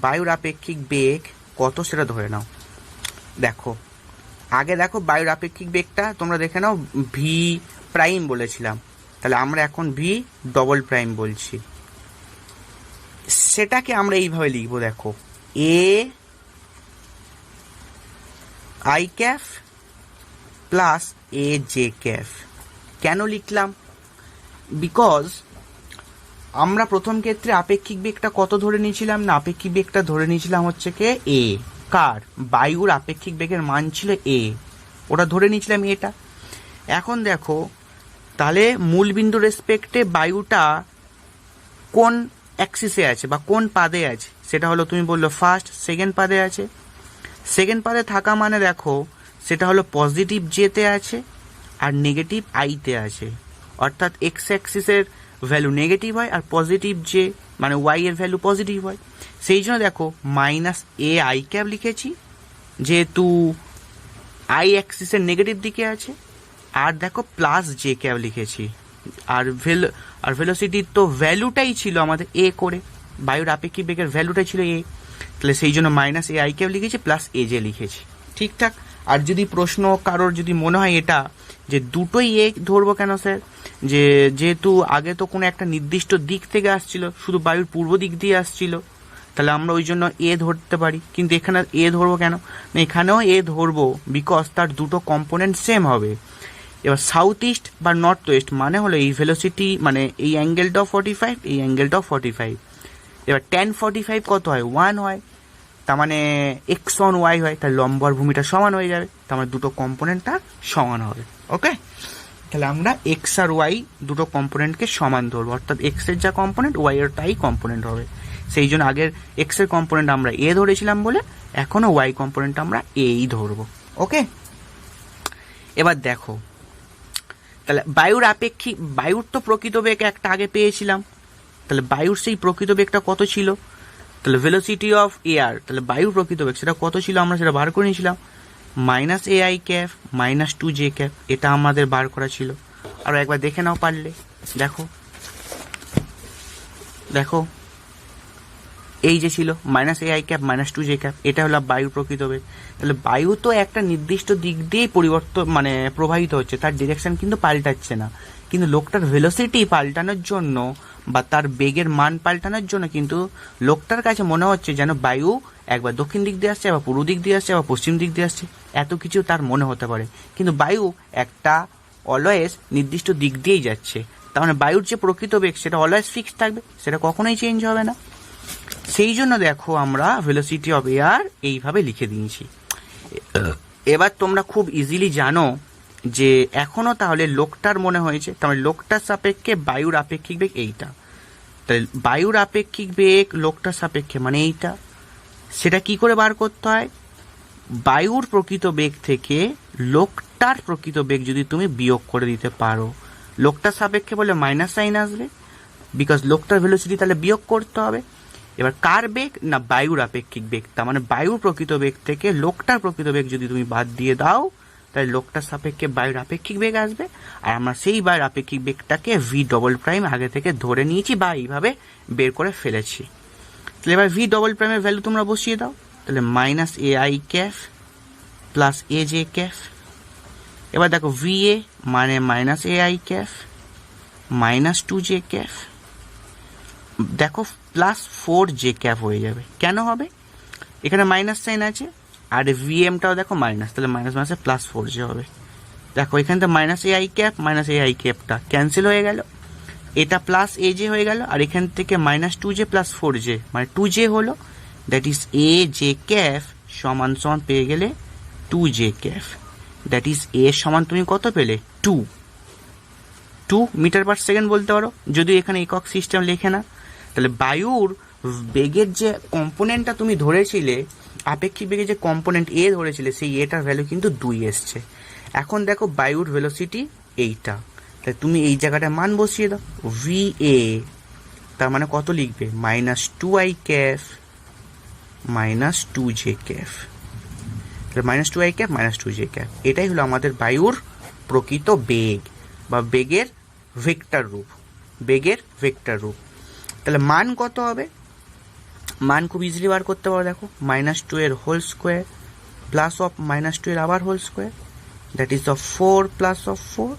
বায়ুর আপেক্ষিক বেগ কত সেটা ধরে নাও। দেখো বায়ুর আপেক্ষিক বেগটা তোমরা দেখে নাও, ভি প্রাইম বলেছিলাম, তাহলে আমরা এখন ভি ডবল প্রাইম বলছি। সেটাকে আমরা এইভাবে লিখবো, দেখো, এ I cap plus A J cafe. কেন লিখলাম? বিকজ আমরা প্রথম ক্ষেত্রে আপেক্ষিক বেগটা কত ধরে নিয়েছিলাম না, আপেক্ষিক বেগটা ধরে নিয়েছিলাম হচ্ছে কে, এ। কার? বায়ুর আপেক্ষিক বেগের মান ছিল এ, ওটা ধরে নিয়েছিলাম এটা। এখন দেখো, তাহলে মূল বিন্দু রেসপেক্টে বায়ুটা কোন অ্যাক্সিসে আছে বা কোন পাদে আছে, সেটা হলো তুমি বললো ফার্স্ট, সেকেন্ড পাদে আছে। সেকেন্ড পাদে থাকা মানে দেখো সেটা হলো পজিটিভ জেতে আছে আর নেগেটিভ আইতে আছে, অর্থাৎ এক্স অ্যাক্সিসের ভ্যালু নেগেটিভ হয় আর পজিটিভ জে মানে ওয়াই এর ভ্যালু পজিটিভ হয়। সেই জন্য দেখো মাইনাস এ আই ক্যাব লিখেছি, যেহেতু আই অ্যাক্সিসের নেগেটিভ দিকে আছে, আর দেখো প্লাস জে ক্যাব লিখেছি। আর ভেলোসিটির তো ভ্যালুটাই ছিল আমাদের এ করে, বায়ুর আপেক্ষিক বেগের ভ্যালুটাই ছিল এ, তাহলে সেই জন্য মাইনাস এ আই ক্যাব লিখেছি প্লাস এ জে লিখেছি। ঠিকঠাক। আর যদি প্রশ্ন কারোর যদি মনে হয় এটা যে দুটোই এ ধরবো কেন স্যার, যেহেতু আগে তো কোনো একটা নির্দিষ্ট দিক থেকে আসছিল, শুধু বায়ুর পূর্ব দিক দিয়ে আসছিল, তাহলে আমরা ওই জন্য এ ধরতে পারি। কিন্তু এখানে এ ধরবো কেন, এখানেও এ ধরবো বিকজ তার দুটো কম্পোনেন্ট সেম হবে। এবার সাউথ ইস্ট বা নর্থ ওয়েস্ট মানে হলো এই ভেলোসিটি, মানে এই অ্যাঙ্গেলটাও 45, এই অ্যাঙ্গেলটাও 45। এবার tan 45 কত হয়, 1 হয়, তার মানে এক্স অন ওয়াই হয়, তার লম্ব আর ভূমিটা সমান হয়ে যাবে, তার মানে দুটো কম্পোনেন্টটা সমান হবে। ওকে, তাহলে আমরা এক্স আর ওয়াই দুটো কম্পোনেন্টকে সমান ধরবো, অর্থাৎ এক্স এর যা কম্পোনেন্ট ওয়াই এর তাই কম্পোনেন্ট হবে। সেই জন্য আগের এক্স এর কম্পোনেন্ট আমরা এ ধরেছিলাম বলে এখনো ওয়াই কম্পোনেন্ট আমরা এই ধরবো। ওকে, এবার দেখো, তাহলে বায়ুর তো প্রকৃত বেগ একটা আগে পেয়েছিলাম, তাহলে বায়ুর সেই প্রকৃত বেগটা কত ছিল, তাহলে ভেলোসিটি অফ এয়ার, তাহলে বায়ুর প্রকৃত বেগ সেটা কত ছিল আমরা সেটা বার করে নিয়েছিলাম, minus A I cap minus 2 J cafe, এটা আমাদের বার করা ছিল। আর একবার দেখে নাও পারলে, দেখো এই যে ছিল minus A I cap minus 2 J cap, এটা হলো বায়ুর প্রকৃত বেগ। তাহলে বায়ু তো একটা নির্দিষ্ট দিক দিয়েই পরিবর্তন মানে প্রবাহিত হচ্ছে, তার ডিরেকশন কিন্তু পাল্টাচ্ছে না, কিন্তু লোকটার ভেলোসিটি পাল্টানোর জন্য বা তার বেগের মান পাল্টানোর জন্য কিন্তু লোকটার কাছে মনে হচ্ছে যেন বায়ু একবার দক্ষিণ দিক দিয়ে আসছে, আবার পূর্ব দিক দিয়ে আসছে, আবার পশ্চিম দিক দিয়ে আসছে, এত কিছু তার মনে হতে পারে, কিন্তু বায়ু একটা অলওয়েজ নির্দিষ্ট দিক দিয়েই যাচ্ছে। তার মানে বায়ুর যে প্রকৃত বেগ সেটা অলওয়েজ ফিক্স থাকবে, সেটা কখনোই চেঞ্জ হবে না। সেই জন্য দেখো আমরা ভেলোসিটি অফ এয়ার এইভাবে লিখে দিয়েছি। এবার তোমরা খুব ইজিলি জানো যে এখনো তাহলে লোকটার মনে হয়েছে, তাহলে লোকটার সাপেক্ষে বায়ুর আপেক্ষিক বেগ এইটা, তাহলে বায়ুর আপেক্ষিক বেগ লোকটার সাপেক্ষে মানে এইটা। সেটা কি করে বার করতে হয়, বায়ুর প্রকৃত বেগ থেকে লোকটার প্রকৃত বেগ যদি তুমি বিয়োগ করে দিতে পারো, লোকটার সাপেক্ষে বলে মাইনাস সাইন আসবে, বিকজ লোকটার ভেলোসিটি তাহলে বিয়োগ করতে হবে। এবার কার বেগ না বায়ুর আপেক্ষিক বেগ, তার মানে বায়ুর প্রকৃত বেগ থেকে লোকটার প্রকৃত বেগ যদি তুমি বাদ দিয়ে দাও তাহলে লোকটার সাপেক্ষে বায়ুর আপেক্ষিক বেগ আসবে। আর আমরা সেই বায়ুর আপেক্ষিক বেগটাকে ভি ডবল প্রাইম আগে থেকে ধরে নিয়েছি বা এইভাবে বের করে ফেলেছি। তাহলে এবার ভি ডবল প্রাইমের ভ্যালু তোমরা বসিয়ে দাও, তাহলে minus A I cap plus A J cap. এবার দেখো ভি এ মানে minus A I cap minus two J cap, দেখো প্লাস ফোর জে ক্যাফ হয়ে যাবে। কেন হবে? এখানে মাইনাস সাইন আছে আর ভিএমটাও দেখো মাইনাস, তাহলে মাইনাস মাইনাসে প্লাস ফোর জে হবে। দেখো এখানে তো minus A I cap minus A I ক্যাপটা ক্যান্সেল হয়ে গেল, এটা প্লাস এ জে হয়ে গেল, আর এখান থেকে minus two J plus four J মানে টু জে হলো, that is A J cap সমান সমান পেয়ে গেলে two J cap. That is A সমান তুমি কত পেলে? 2 মিটার পার সেকেন্ড বলতে পারো, যদি এখানে একক সিস্টেম লেখে না। তাহলে বায়ুর বেগের যে কম্পোনেন্টটা তুমি ধরেছিলে, আপেক্ষিক বেগের যে কম্পোনেন্ট এ ধরেছিলে, সেই এটার ভ্যালু কিন্তু 2 এসছে। এখন দেখো বায়ুর ভেলোসিটি এইটা, তাহলে তুমি এই জায়গাটায় মান বসিয়ে দাও, ভি এ তার মানে কত লিখবে? Minus two I cap minus two J cap. তাহলে minus two I cap minus two J cap, এটাই হলো আমাদের বায়ুর প্রকৃত বেগ বা বেগের ভেক্টর রূপ, বেগের ভেক্টর রূপ। তাহলে মান কত হবে? মান খুব ইজিলি বার করতে পারো, দেখো মাইনাস টু এর whole square plus of minus two এর আবার whole square, that is of 4 plus of 4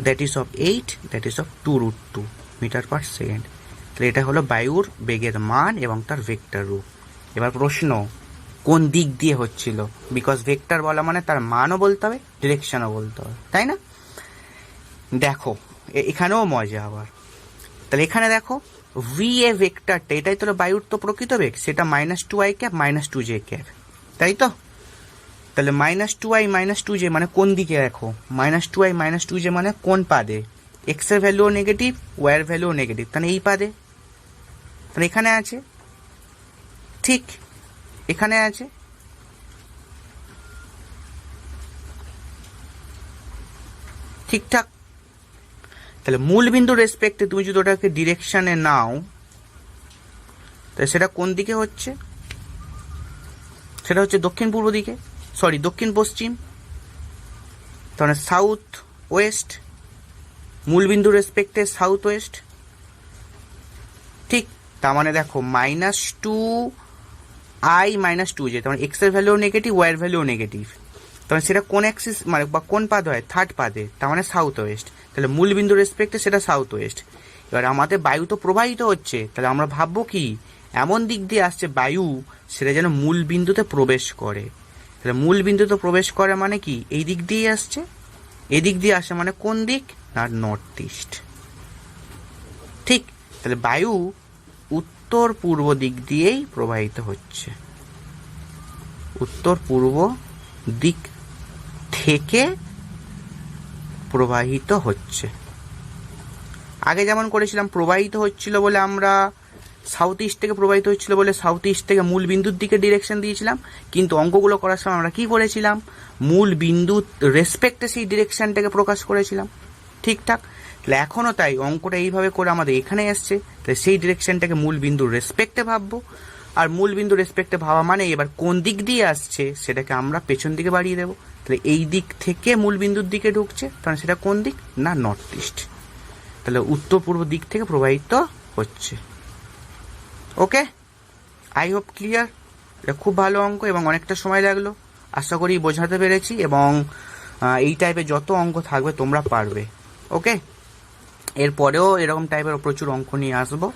that is of 8 that is of 2√2 metre per second. তাহলে এটা হলো বায়ুর বেগের মান এবং তার ভেক্টর রূপ। এবার প্রশ্ন, কোন দিক দিয়ে হচ্ছিল? বিকজ ভেক্টর বলা মানে তার মানও বলতে হবে, ডিরেকশনও বলতে হবে, তাই না? দেখো এখানেও মজা আবার। তাহলে এখানে দেখো ভি এ ভেক্টরটা, এটাই তো বায়ুর তো প্রকৃত বেগ, সেটা minus two I cap minus two J cap, তাই তো? তাহলে minus two I minus two J মানে কোন দিকে? দেখো minus two I minus two J মানে কোন পাদে? এক্স এর ভ্যালুও নেগেটিভ, ওয়াই এর ভ্যালুও নেগেটিভ, তাহলে এই পাদে। তাহলে এখানে আছে, ঠিক এখানে আছে। ঠিকঠাক। তাহলে মূল বিন্দু রেসপেক্টে তুমি যদি ওটাকে ডিরেকশনে নাও, তাহলে সেটা কোন দিকে হচ্ছে? সেটা হচ্ছে দক্ষিণ পূর্ব দিকে, সরি দক্ষিণ পশ্চিম, তাহলে সাউথ ওয়েস্ট, মূল বিন্দু রেসপেক্টে সাউথ ওয়েস্ট। ঠিক, তার মানে দেখো minus two I minus two J, তার মানে এক্স এর ভ্যালুও নেগেটিভ, ওয়াই এর ভ্যালুও নেগেটিভ, তাহলে সেটা কোন অ্যাক্সিস মানে বা কোন পাদ হয়? থার্ড পাদে, তার মানে সাউথ ওয়েস্ট। তাহলে মূল বিন্দু রেসপেক্টে সেটা সাউথ ওয়েস্ট। এবার আমাদের বায়ু তো প্রবাহিত হচ্ছে, তাহলে আমরা ভাববো কি এমন দিক দিয়ে আসছে বায়ু সেটা যেন মূল বিন্দুতে প্রবেশ করে। তাহলে মূল বিন্দুতে প্রবেশ করে মানে কি? এই দিক দিয়ে আসছে, এদিক দিয়ে আসে মানে কোন দিক? না নর্থ ইস্ট। ঠিক, তাহলে বায়ু উত্তর পূর্ব দিক দিয়েই প্রবাহিত হচ্ছে, উত্তর পূর্ব দিক থেকে প্রবাহিত হচ্ছে। আগে যেমন করেছিলাম প্রবাহিত হচ্ছিল বলে আমরা সাউথ ইস্ট থেকে প্রবাহিত হচ্ছিল বলে সাউথ ইস্ট থেকে মূল বিন্দুর দিকে ডিরেকশন দিয়েছিলাম, কিন্তু অঙ্কগুলো করার সময় আমরা কি করেছিলাম? মূল বিন্দু রেসপেক্টে সেই ডিরেকশনটাকে প্রকাশ করেছিলাম। ঠিকঠাক, তাহলে এখনও তাই অঙ্কটা এইভাবে করে আমাদের এখানে এসছে, তাই সেই ডিরেকশনটাকে মূল বিন্দুর রেসপেক্টে ভাববো। আর মূল বিন্দু রেসপেক্টে ভাবা মানে এবার কোন দিক দিয়ে আসছে সেটাকে আমরা পেছন দিকে বাড়িয়ে দেবো। তাহলে এই দিক থেকে মূল বিন্দুর দিকে ঢুকছে, তাহলে সেটা কোন দিক? না নর্থ ইস্ট। তাহলে উত্তর পূর্ব দিক থেকে প্রবাহিত হচ্ছে। ওকে, আই হোপ ক্লিয়ার। এটা খুব ভালো অঙ্ক এবং অনেকটা সময় লাগলো, আশা করি বোঝাতে পেরেছি, এবং এই টাইপের যত অঙ্ক থাকবে তোমরা পারবে। ওকে, এরপরেও এরকম টাইপের প্রচুর অঙ্ক নিয়ে আসবো।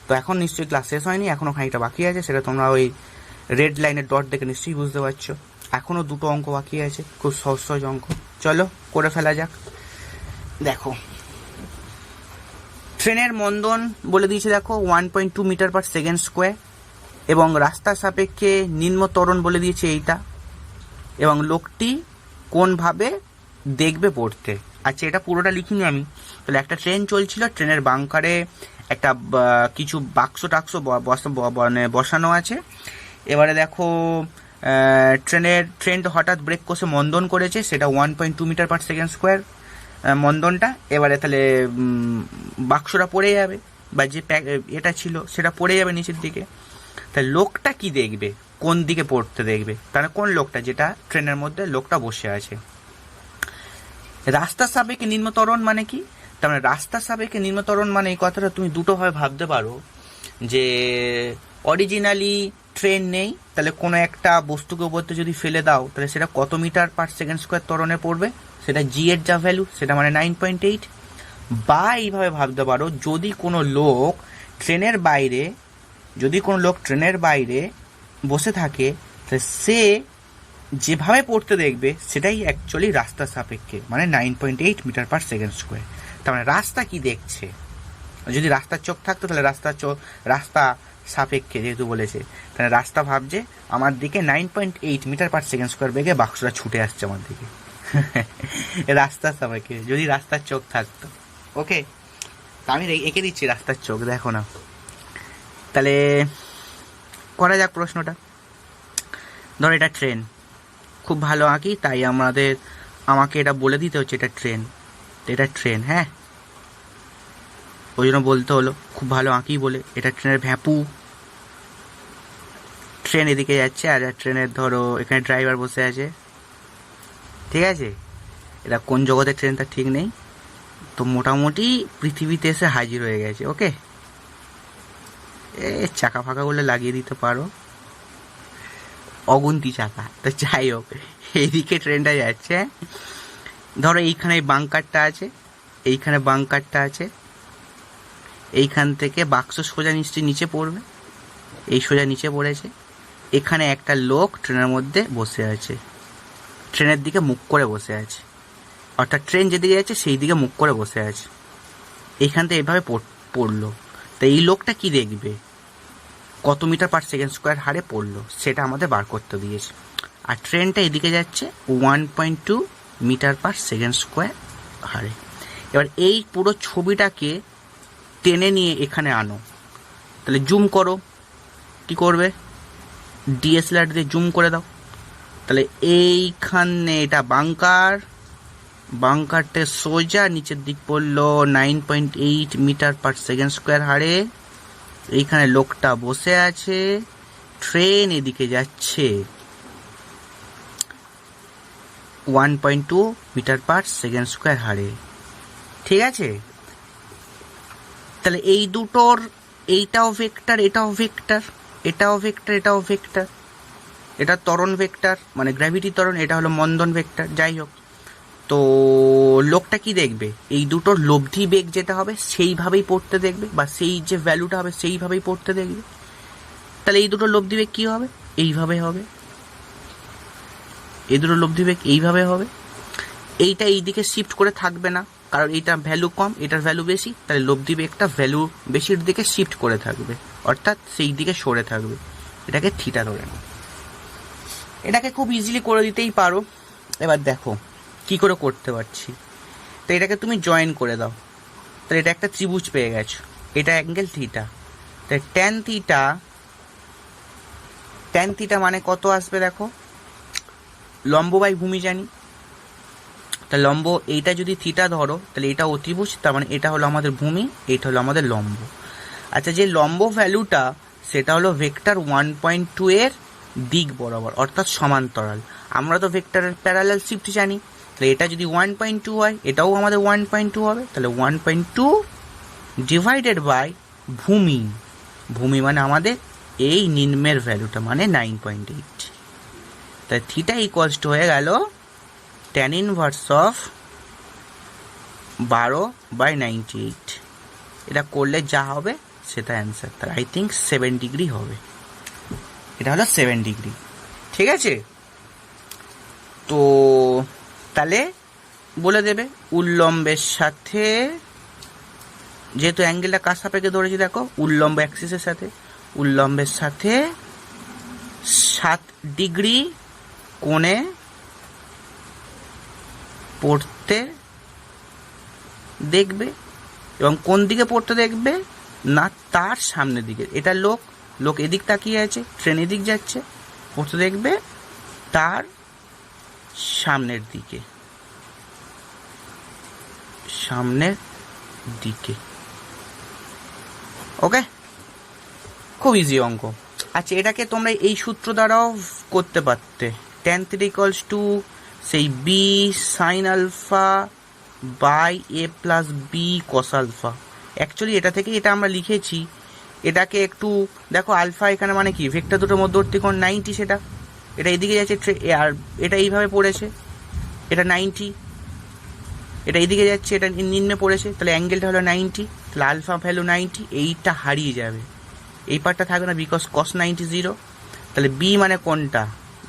তো এখন নিশ্চয়ই ক্লাস শেষ হয়নি, এখনও খানিকটা বাকি আছে, সেটা তোমরা ওই রেড লাইনের ডট দেখে নিশ্চয়ই বুঝতে পারছো। এখনও দুটো অঙ্ক বাকি আছে, খুব সহজ সহজ অঙ্ক, চলো করে ফেলা যাক। দেখো ট্রেনের মন্দন বলে দিয়েছে, দেখো 1.2 মিটার পার সেকেন্ড স্কোয়ার, এবং রাস্তার সাপেক্ষে নিম্ন ত্বরণ বলে দিয়েছে এইটা, এবং লোকটি কোনভাবে দেখবে পড়তে। আচ্ছা, এটা পুরোটা লিখিনি আমি। তাহলে একটা ট্রেন চলছিল, ট্রেনের বাংকারে একটা কিছু বাক্স টাক্স বসানো আছে। এবারে দেখো ট্রেনটা হঠাৎ ব্রেক কষে মন্দন করেছে, সেটা 1.2 মিটার পার সেকেন্ড স্কোয়ার মন্দনটা। এবারে তাহলে বাক্সটা পড়ে যাবে, বা যে এটা ছিল সেটা পড়ে যাবে নিচের দিকে। তাহলে লোকটা কি দেখবে, কোন দিকে পড়তে দেখবে, তাহলে কোন লোকটা, যেটা ট্রেনের মধ্যে লোকটা বসে আছে। রাস্তার সাপেক্ষে নিম্ন ত্বরণ মানে কি? তার মানে রাস্তার সাপেক্ষে নিম্ন ত্বরণ মানে এই কথাটা তুমি দুটোভাবে ভাবতে পারো, যে অরিজিনালি ট্রেন নেই, তাহলে কোনো একটা বস্তুকে উপর থেকে যদি ফেলে দাও তাহলে সেটা কত মিটার পার সেকেন্ড স্কোয়ার ত্বরণে পড়বে, সেটা জি এর যা ভ্যালু সেটা মানে 9.8। বা এইভাবে ভাবতে পারো, যদি কোনো লোক ট্রেনের বাইরে বসে থাকে, তাহলে সে যেভাবে পড়তে দেখবে সেটাই অ্যাকচুয়ালি রাস্তার সাপেক্ষে, মানে 9.8 মিটার পার সেকেন্ড স্কোয়ার। তার মানে রাস্তা কি দেখছে, যদি রাস্তার চোখ থাকতো তাহলে রাস্তা সাপেক্ষে যেহেতু বলেছে, তাহলে রাস্তা ভাবছে আমার দিকে 9.8 মিটার পার সেকেন্ড স্কোয়ার বেগে বাক্সটা ছুটে আসছে আমার দিকে। রাস্তার সাপেক্ষে যদি রাস্তার চোখ থাকতো। ওকে, তা আমি এঁকে দিচ্ছি রাস্তার চোখ, দেখো না। তাহলে করা যাক প্রশ্নটা। ধর এটা ট্রেন, খুব ভালো আঁকি তাই আমাকে এটা বলে দিতে হচ্ছে এটা ট্রেন, হ্যাঁ, ওই জন্য বলতে হলো খুব ভালো আঁকি বলে। এটা ট্রেনের ভ্যাপু, ট্রেন এদিকে যাচ্ছে, আর ট্রেনের ধরো এখানে ড্রাইভার বসে আছে, ঠিক আছে। এটা কোন জগতের ট্রেন তা ঠিক নেই, তো মোটামুটি পৃথিবীতে এসে হাজির হয়ে গেছে। ওকে, চাকা ফাঁকাগুলো লাগিয়ে দিতে পারো, অগুন্তি চাকা। তো যাই হোক, এইদিকে ট্রেনটা যাচ্ছে, ধরো এইখানে বাংকারটা আছে, এইখান থেকে বাক্স সোজা নিচে পড়বে, এই সোজা নিচে পড়েছে। এখানে একটা লোক ট্রেনের মধ্যে বসে আছে, ট্রেনের দিকে মুখ করে বসে আছে, অর্থাৎ ট্রেন যেদিকে যাচ্ছে সেই দিকে মুখ করে বসে আছে। এইখান থেকে এইভাবে পড়লো, তো এই লোকটা কি দেখবে, কত মিটার পার সেকেন্ড স্কোয়ার হারে পড়লো সেটা আমাদের বার করতে দিয়েছে। আর ট্রেনটা এদিকে যাচ্ছে 1.2 মিটার পার সেকেন্ড স্কোয়ার হারে। এবার এই পুরো ছবিটাকে টেনে নিয়ে এখানে আনো, তাহলে জুম করো, কি করবে, ডিএসএলআর দিয়ে জুম করে দাও। তাহলে এইখানে এটা বাংকারটা সোজা নিচের দিক পড়লো 9.8 মিটার পার সেকেন্ড স্কোয়ার হারে। এইখানে লোকটা বসে আছে, ট্রেন এদিকে যাচ্ছে 1.2 মিটার পার সেকেন্ড স্কোয়ার হারে, ঠিক আছে। তাহলে এই দুটোর, এইটাও ভেক্টর, এটা ত্বরণ ভেক্টর মানে গ্র্যাভিটি ত্বরণ, এটা হলো মন্দন ভেক্টর। যাই হোক, তো লোকটা কি দেখবে, এই দুটোর লব্ধি বেগ যেটা হবে সেইভাবেই পড়তে দেখবে, বা সেই যে ভ্যালুটা হবে সেইভাবেই পড়তে দেখবে। তাহলে এই দুটোর লব্ধি বেগ কি হবে, এইভাবে হবে, এই দুটোর লব্ধি বেগ এইভাবে হবে। এইটা এই দিকে শিফট করে থাকবে না, কারণ এইটা ভ্যালু কম, এটার ভ্যালু বেশি, তাহলে লব্ধি বেগটা ভ্যালু বেশির দিকে শিফট করে থাকবে, অর্থাৎ সেই দিকে সরে থাকবে। এটাকে থিটা ধরে নাও। এটাকে খুব ইজিলি করে দিতেই পারো। এবার দেখো কি করে করতে পারছি। তো এটাকে তুমি জয়েন করে দাও, তাহলে এটা একটা ত্রিভুজ পেয়ে গেছো, এটা অ্যাঙ্গেল থিটা। তাহলে ট্যান থিটা মানে কত আসবে দেখো, লম্ব বাই ভূমি জানি, তা লম্ব এইটা যদি থিটা ধরো তাহলে এটা অতিভুজ, তার মানে এটা হলো আমাদের ভূমি, এটা হলো আমাদের লম্ব। আচ্ছা, যে লম্ব ভ্যালুটা সেটা হলো ভেক্টর 1.2 এর দিক বরাবর, অর্থাৎ সমান্তরাল। আমরা তো ভেক্টরের প্যারালাল শিফট জানি, তাহলে এটা যদি 1.2 হয় এটাও আমাদের 1.2 হবে। তাহলে 1.2 ডিভাইডেড বাই ভূমি মানে আমাদের এই নিম্নের ভ্যালুটা মানে 9.8। তাই থিটা ইকুয়ালস টু হয়ে গেল tan ইনভার্স অফ 12/98। এটা করলে যা হবে সেটা অ্যান্সার, তার আই থিঙ্ক 7 ডিগ্রি হবে। এটা হলো 7 ডিগ্রি, ঠিক আছে। তো তাহলে বলে দেবে উল্লম্বের সাথে, যেহেতু অ্যাঙ্গেলটা কার সাপেক্ষে ধরেছি দেখো, উল্লম্ব অ্যাক্সিসের সাথে, উল্লম্বের সাথে 7 ডিগ্রি কোণে পড়তে দেখবে, এবং কোন দিকে পড়তে দেখবে না, তার সামনের দিকে। এটা লোক এদিক তাকিয়ে আছে, ট্রেন এদিক যাচ্ছে, পড়তে দেখবে তার সামনের দিকে, ওকে, খুব ইজি অঙ্ক। আচ্ছা, এটাকে তোমরা এই সূত্র দ্বারাও করতে পারতে, tan θ ইকুয়ালস টু সেই B sine alpha by A plus B cos alpha. Actually এটা থেকে এটা আমরা লিখেছি, এটাকে একটু দেখো, আলফা এখানে মানে কি, ভেক্টর দুটোর মধ্যবর্তী কোণ 90, সেটা এটা এদিকে যাচ্ছে, আর এটা এইভাবে পড়েছে, এটা 90, এটা এদিকে যাচ্ছে, এটা নিম্নে পড়েছে, তাহলে অ্যাঙ্গেলটা হলো 90, তাহলে আলফা ভ্যালু 90, এইটা হারিয়ে যাবে, এই পার্টটা থাকবে না, বিকজ কস 90 0। তাহলে বি মানে কোনটা,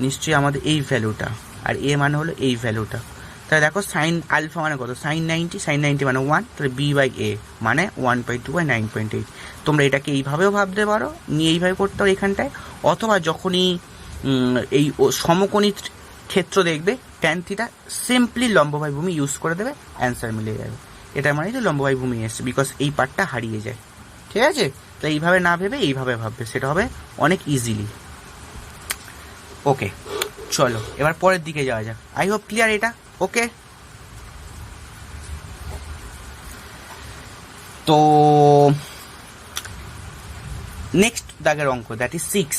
নিশ্চয়ই আমাদের এই ভ্যালুটা, আর এ মানে হলো এই ভ্যালুটা। তাহলে দেখো সাইন আলফা মানে কত, সাইন 90, সাইন 90 মানে 1, তাহলে বি বাই এ মানে 1/2/9.8। তোমরা এটাকে এইভাবেও ভাবতে পারো, নিয়ে এইভাবে করতে পারো এখানটায়, অথবা যখনই এই সমকোণী ক্ষেত্র দেখবে ট্যান থিটা, সিম্পলি লম্ববাই ভূমি ইউজ করে দেবে, অ্যান্সার মিলে যাবে। এটা মানে যে লম্ববাই ভূমি এসছে, বিকজ এই পার্টটা হারিয়ে যায়। ঠিক আছে, তাই এইভাবে না ভেবে এইভাবে ভাববে, সেটা হবে অনেক ইজিলি। ওকে, চলো এবার পরের দিকে যাওয়া যাক। আই হোপ ক্লিয়ার এটা। ওকে, তো নেক্সট দাগের অঙ্ক, দ্যাট ইজ 6।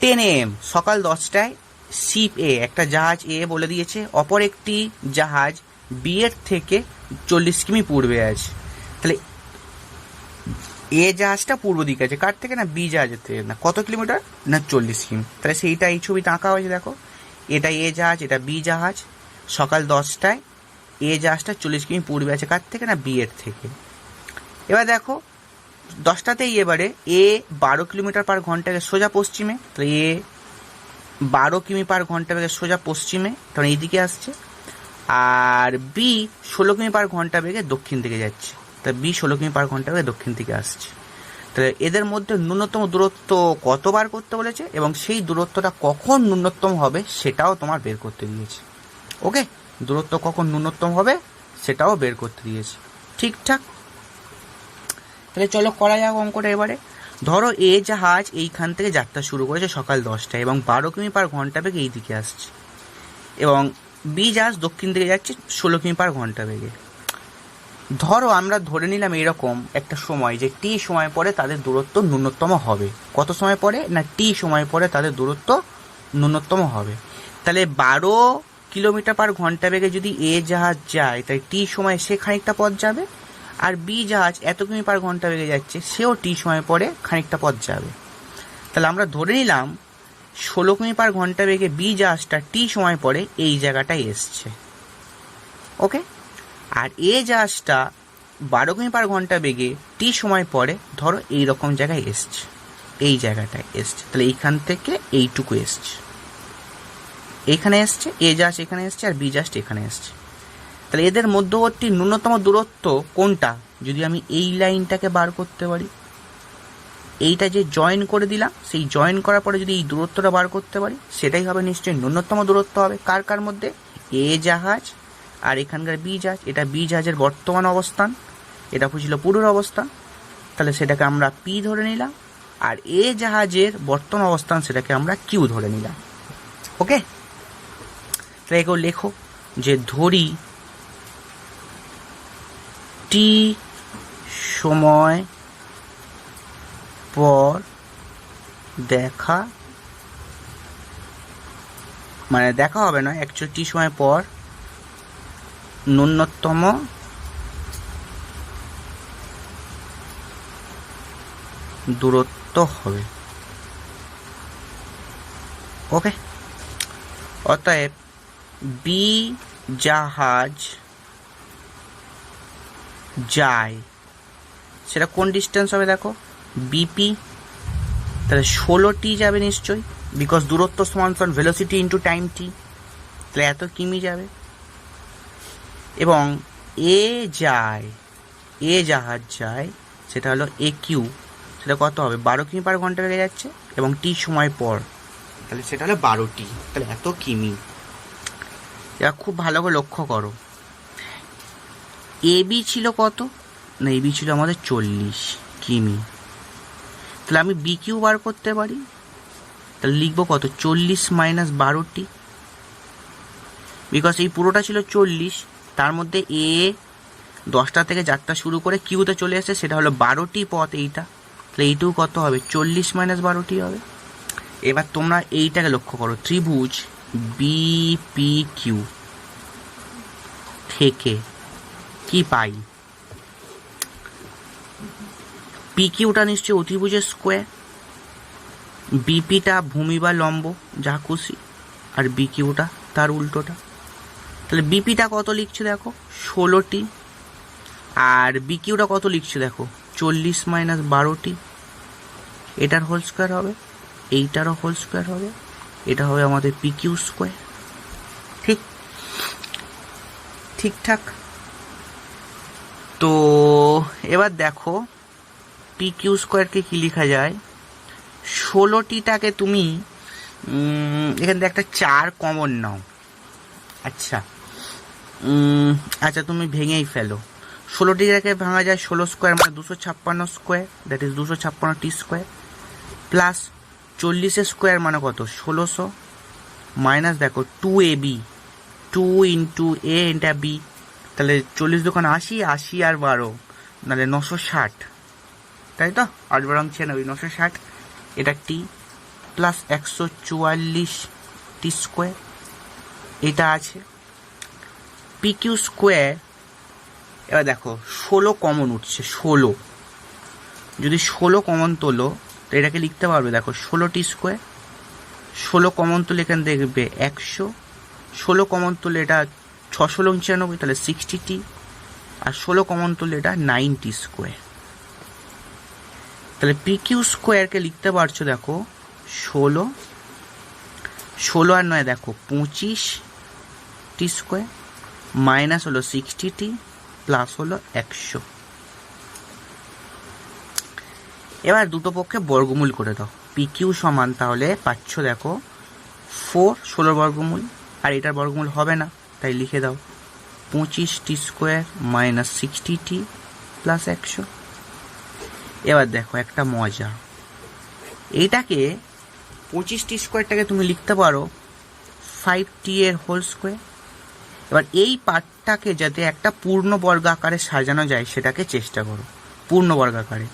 10 AM সকাল 10টায় শিপ এ, একটা জাহাজ এ বলে দিয়েছে, অপর একটি জাহাজ বি এর থেকে 40 কিমি পূর্বে আছে। তাহলে এ জাহাজটা পূর্ব দিকে আছে, কার থেকে না, বি জাহাজের থেকে। না কত কিলোমিটার, না 40 কিমি। তাহলে সেইটা এই ছবিতে আঁকা হয়েছে, দেখো এটা এ জাহাজ, এটা বি জাহাজ, সকাল 10টায় এ জাহাজটা 40 কিমি পূর্বে আছে, কার থেকে না, বি এর থেকে। এবার দেখো 10টাতেই এবারে এ 12 কিলোমিটার পার ঘন্টা বেগে সোজা পশ্চিমে, তো এ 12 কিমি পার ঘন্টা বেগে সোজা পশ্চিমে, তখন এইদিকে আসছে, আর বি 16 কিমি পার ঘন্টা বেগে দক্ষিণ দিকে যাচ্ছে, তা বি 16 কিমি পার ঘন্টা বেগে দক্ষিণ দিকে আসছে। তাহলে এদের মধ্যে ন্যূনতম দূরত্ব কতবার করতে বলেছে, এবং সেই দূরত্বটা কখন ন্যূনতম হবে সেটাও তোমার বের করতে দিয়েছে। ওকে, দূরত্ব কখন ন্যূনতম হবে সেটাও বের করতে দিয়েছে। ঠিকঠাক, তাহলে চলো করা যাক অঙ্কটা এবারে। ধরো এ জাহাজ এইখান থেকে যাত্রা শুরু করেছে সকাল 10টায় এবং 12 কিমি পার ঘন্টা বেগে এই দিকে আসছে, এবং বি জাহাজ দক্ষিণ দিকে যাচ্ছে 16 কিমি পার ঘন্টা বেগে। ধরো আমরা ধরে নিলাম এরকম একটা সময় যে টি সময় পরে তাদের দূরত্ব ন্যূনতম হবে। কত সময় পরে, না টি সময় পরে তাদের দূরত্ব ন্যূনতম হবে। তাহলে 12 কিলোমিটার পার ঘন্টা বেগে যদি এ জাহাজ যায়, তাই টি সময় সে খানিকটা পথ যাবে, আর বি জাহাজ এত কিমি পার ঘন্টা বেগে যাচ্ছে, সেও টি সময় পরে খানিকটা পথ যাবে। তাহলে আমরা ধরে নিলাম 16 কিমি পার ঘন্টা বেগে বি জাহাজটা টি সময় পরে এই জায়গাটায় এসছে। ওকে, আর এ জাহাজটা 12 কিমি পার ঘন্টা বেগে টি সময় পরে ধরো এই রকম জায়গায় এসছে, এই জায়গাটায় এসছে। তাহলে এইখান থেকে এইটুকু এসছে, এইখানে এসছে, এ জাহাজ এখানে এসছে, আর বি জাহাজ এখানে এসছে। তাহলে এদের মধ্যবর্তী ন্যূনতম দূরত্ব কোনটা, যদি আমি এই লাইনটাকে বার করতে পারি, এইটা যে জয়েন করে দিলাম, সেই জয়েন করার পরে যদি এই দূরত্বটা বার করতে পারি, সেটাই হবে নিশ্চয়ই ন্যূনতম দূরত্ব হবে। কার কার মধ্যে, এ জাহাজ আর এখানকার বি জাহাজ। এটা বি জাহাজের বর্তমান অবস্থান, এটা ছিল পূর্বের অবস্থান, তাহলে সেটাকে আমরা পি ধরে নিলাম, আর এ জাহাজের বর্তমান অবস্থান সেটাকে আমরা কিউ ধরে নিলাম। ওকে, তাহলে এগুলো লেখো যে ধরি টি সময় পর দেখা, মানে দেখা হবে না, অ্যাকচুয়ালি টি সময় পর ন্যূনতম দূরত্ব হবে। ওকে, অতএব বি জাহাজ যায়, সেটা কোন ডিস্টেন্স হবে, দেখো বিপি, তাহলে 16t যাবে নিশ্চয়ই, বিকজ দূরত্ব সমান ভেলোসিটি ইন্টু টাইম টি, তাহলে এত কিমি যাবে। এবং এ যায়, এ জাহাজ যায়, সেটা হলো এ কিউ, সেটা কত হবে, 12 কিমি পার ঘন্টা বেগে যাচ্ছে, এবং টি সময় পর, তাহলে সেটা হলো 12t, তাহলে এত কিমি। এবার খুব ভালো করে লক্ষ্য করো, এ বি ছিল কত, না এ বি ছিল আমাদের 40 কিমি, তাহলে আমি বি কিউ বার করতে পারি, তাহলে লিখবো কত, 40 মাইনাস 12t, বিকজ এই পুরোটা ছিল 40, তার মধ্যে এ 10টা থেকে 4টা শুরু করে কিউতে চলে এসেছে, সেটা হলো 12টি পথ এইটা। তাহলে এইটুকু কত হবে? 40 মাইনাস 12টি হবে। এবার তোমরা এইটাকে লক্ষ্য করো, ত্রিভুজ BPQ থেকে কি পাই? PQটা নিশ্চয়ই অতিভুজের স্কোয়ার, বিপিটা ভূমি বা লম্ব যা খুশি, আর BQটা তার উল্টোটা। তাহলে বিপিটা কত লিখছে দেখো? 16টি। আর BQটা কত লিখছে দেখো? 40 মাইনাস 12টি। এটার হোল স্কোয়ার হবে, এইটারও হোল স্কোয়ার হবে, এটা হবে আমাদের PQ স্কোয়ার। ঠিক ঠিকঠাক। তো এবার দেখো PQ স্কোয়ারকে কি লেখা যায়? 16টিটাকে তুমি এখান থেকে একটা 4 কমন নাও। আচ্ছা আচ্ছা তুমি ভেঙেই ফেলো। 16টিটাকে ভাঙা যায় 16 স্কোয়ার মানে 256 স্কোয়ার, দ্যাট ইজ 256টি স্কোয়ার, প্লাস 40 স্কোয়ার মানে কত? 1600, মাইনাস দেখো 2AB, 2 into A into B, তাহলে 40 দোকান 80, 80 আর 12 নাহলে 960, তাই তো? 8 12 96, 960। এটা টি প্লাস 144টি স্কোয়ার, এটা আছে PQ স্কোয়ার। এবার দেখো 16 কমন উঠছে, 16 যদি 16 কমন তোলো তো এটাকে লিখতে পারবে দেখো 16টি স্কোয়ার। 16 কমন তুলে এখানে দেখবে 100, 16 কমন তুলে এটা 696, তাহলে 60টি, আর 16 কমন তুলে এটা 90 স্কোয়ার। তাহলে PQ স্কোয়ারকে লিখতে পারছো দেখো 16, 16 আর 9 দেখো 25টি স্কোয়ার, মাইনাস হলো 60টি, প্লাস হলো 100। এবার দুটো পক্ষে বর্গমূল করে দাও। PQ সমান তাহলে পাচ্ছ দেখো 4 16 বর্গমূল, আর এটার বর্গমূল হবে না তাই লিখে দাও 25টি স্কোয়ার মাইনাস 60টি প্লাস 100। এবার দেখো একটা মজা, এইটাকে 25টি স্কোয়ারটাকে তুমি লিখতে পারো 5t এর হোল স্কোয়ার। এবার এই পার্টটাকে যাতে একটা পূর্ণ বর্গ আকারে সাজানো যায় সেটাকে চেষ্টা করো পূর্ণ বর্গ আকারে।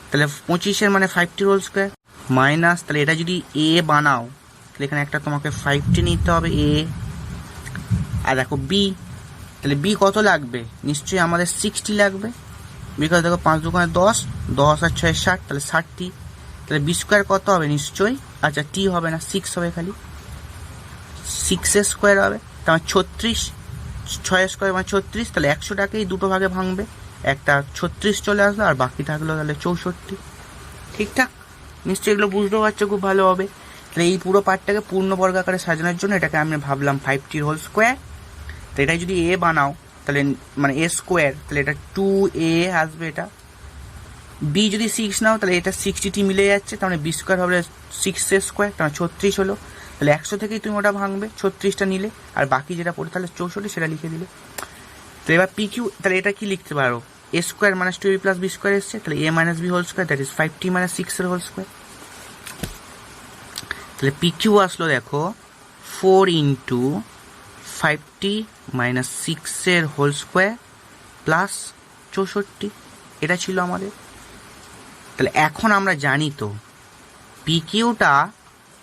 তাহলে 25 মানে 5t হোল স্কোয়ার মাইনাস, তাহলে এটা যদি A বানাও তাহলে এখানে একটা তোমাকে 5t নিতে হবে A। আর দেখো B, তাহলে B কত লাগবে? নিশ্চয়ই আমাদের 60 লাগবে, বিকজ দেখো 5 দোকানে 10, 10 আর 6 60, তাহলে 60টি। তাহলে B স্কোয়ার কত হবে? নিশ্চয়ই, আচ্ছা T হবে না, 6 হবে, খালি 6 স্কোয়ার হবে, তার 36, 6 স্কোয়ার মানে 36, তাহলে 100টাকেই দুটো ভাগে ভাঙবে, একটা 36 চলে আসলো আর বাকি থাকলো তাহলে 64। ঠিকঠাক, নিশ্চয়ই এগুলো বুঝতেও পারছো খুব ভালো হবে। তাহলে এই পুরো পার্টটাকে পূর্ণ বর্গ আকারে সাজানোর জন্য এটাকে আমি ভাবলাম 5t হোল স্কোয়ার। তো এটা যদি A বানাও তাহলে মানে A স্কোয়ার, তাহলে এটা 2A আসবে। এটা B যদি 6 নাও তাহলে এটা 60টি মিলে যাচ্ছে, তাহলে B স্কোয়ার হবে 6 স্কোয়ার, তাহলে 36 হলো। তাহলে 100 থেকেই তুমি ওটা ভাঙবে, 36টা নিলে, আর বাকি যেটা পড়ে তাহলে 64 সেটা লিখে দিলে। তো এবার PQ, তাহলে এটা কি লিখতে পারো? A square minus 2AB plus B square এসছে, তাহলে A minus B whole square, that is 5t minus 6 এর হোল স্কোয়ার। তাহলে PQ আসলো দেখো 4 ইন্টু 5t মাইনাস 6 এর হোল স্কোয়ার প্লাস 64। এটা ছিল আমাদের। তাহলে এখন আমরা জানি তো PQটা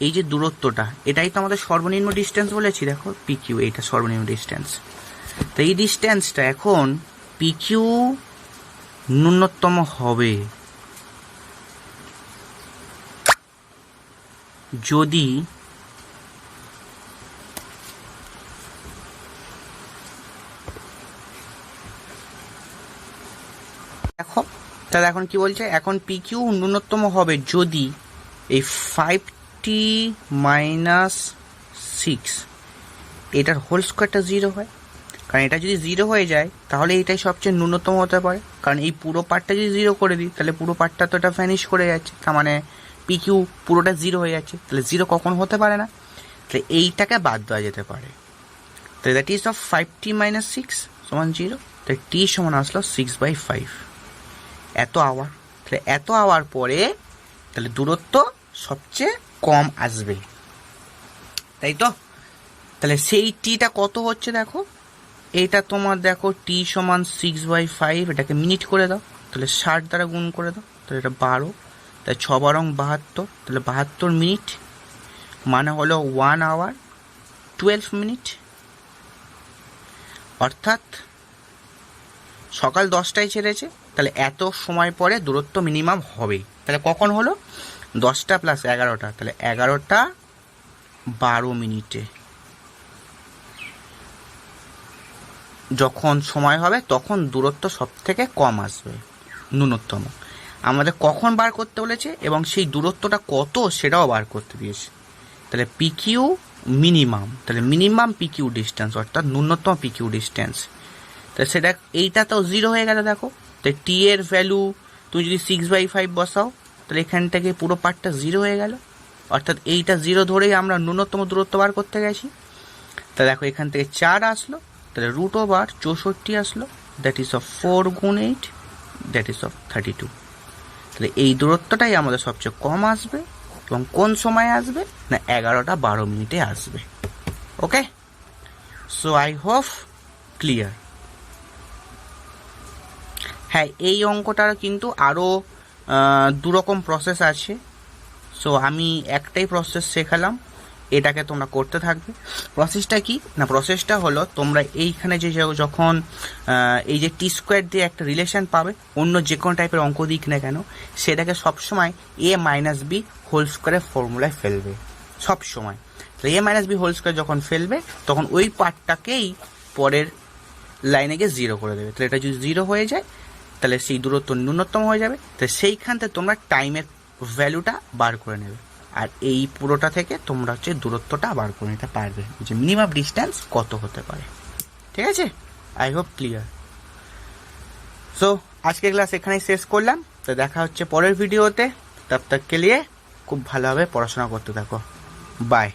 এই যে দূরত্বটা, এটাই তো আমাদের সর্বনিম্ন ডিস্টেন্স বলেছি। দেখো PQ এইটা সর্বনিম্ন ডিস্টেন্স। তো এই ডিস্টেন্সটা এখন PQ ন্যূনতম হবে যদি দেখো, তাহলে এখন কি বলছে? এখন PQ ন্যূনতম হবে যদি এই 5t মাইনাস 6 এটার হোল স্কোয়ারটা 0 হয়। কারণ এটা যদি 0 হয়ে যায় তাহলে এটাই সবচেয়ে ন্যূনতম হতে পারে, কারণ এই পুরো পার্টটা যদি 0 করে দিই তাহলে পুরো পার্টটা তো এটা ভ্যানিশ করে যাচ্ছে, তার মানে PQ পুরোটা 0 হয়ে যাচ্ছে। তাহলে 0 কখন হতে পারে না, তাহলে এইটাকে বাদ দেওয়া যেতে পারে। তাহলে that is of 5t minus 6 সমান 0, তাহলে t সমান আসলো 6/5 এত আওয়ার। তাহলে এত আওয়ার পরে তাহলে দূরত্ব সবচেয়ে কম আসবে, তাই তো? তাহলে সেই টিটা কত হচ্ছে দেখো, এইটা তোমার দেখো টি সমান 6/5, এটাকে মিনিট করে দাও, তাহলে 60 দ্বারা গুণ করে দাও, তাহলে এটা 12, তাহলে 6 × 72, তাহলে 72 মিনিট, মানে হলো 1 hour 12 মিনিট। অর্থাৎ সকাল 10টায় ছেড়েছে, তাহলে এত সময় পরে দূরত্ব মিনিমাম হবেই। তাহলে কখন হলো? 10টা + 11টা, তাহলে 11টা 12 মিনিটে যখন সময় হবে তখন দূরত্ব সব থেকে কম আসবে, ন্যূনতম। আমাদের কখন বার করতে বলেছে এবং সেই দূরত্বটা কত সেটাও বার করতে দিয়েছে। তাহলে পিকিউ মিনিমাম, তাহলে মিনিমাম পিকিউ ডিস্টেন্স অর্থাৎ ন্যূনতম পিকিউ ডিস্টেন্স, তাহলে সেটা এইটা তো 0 হয়ে গেল। দেখো তাই টি এর ভ্যালু তুমি যদি 6/5 বসাও, তাহলে এখান থেকে পুরো পার্টটা 0 হয়ে গেল। অর্থাৎ এইটা 0 ধরেই আমরা ন্যূনতম দূরত্ব বার করতে গেছি। তা দেখো এখান থেকে 4 আসলো, তাহলে √64 আসলো, that is of 4 × 8, that is of 32। তাহলে এই দূরত্বটাই আমাদের সবচেয়ে কম আসবে এবং কোন সময় আসবে না 11টা 12 মিনিটে আসবে। ওকে, সো আই হোপ ক্লিয়ার। হ্যাঁ, এই অঙ্কটার কিন্তু আরও 2 রকম প্রসেস আছে। সো আমি একটাই প্রসেস শেখালাম, এটাকে তোমরা করতে থাকবে। প্রসেসটা কি না, প্রসেসটা হলো তোমরা এইখানে যে যখন এই যে টি² দিয়ে একটা রিলেশন পাবে, অন্য যে কোনো টাইপের অঙ্ক দিক না কেন, সেটাকে সবসময় a-b² ফর্মুলায় ফেলবে সবসময়। তো a-b² যখন ফেলবে তখন ওই পার্টটাকেই পরের লাইনে গিয়ে 0 করে দেবে। তাহলে এটা যদি 0 হয়ে যায় তাহলে সেই দূরত্ব ন্যূনতম হয়ে যাবে। তো সেইখান থেকে তোমরা টাইমের ভ্যালুটা বার করে নেবে, আর এই পুরোটা থেকে তোমরা হচ্ছে দূরত্বটা বার করে নিতে পারবে যে মিনিমাম ডিস্টেন্স কত হতে পারে। ঠিক আছে, আই হোপ ক্লিয়ার। সো আজকের ক্লাস এখানেই শেষ করলাম। তো দেখা হচ্ছে পরের ভিডিওতে। তব তক কে লিয়ে খুব ভালোভাবে পড়াশোনা করতে থাকো। বাই।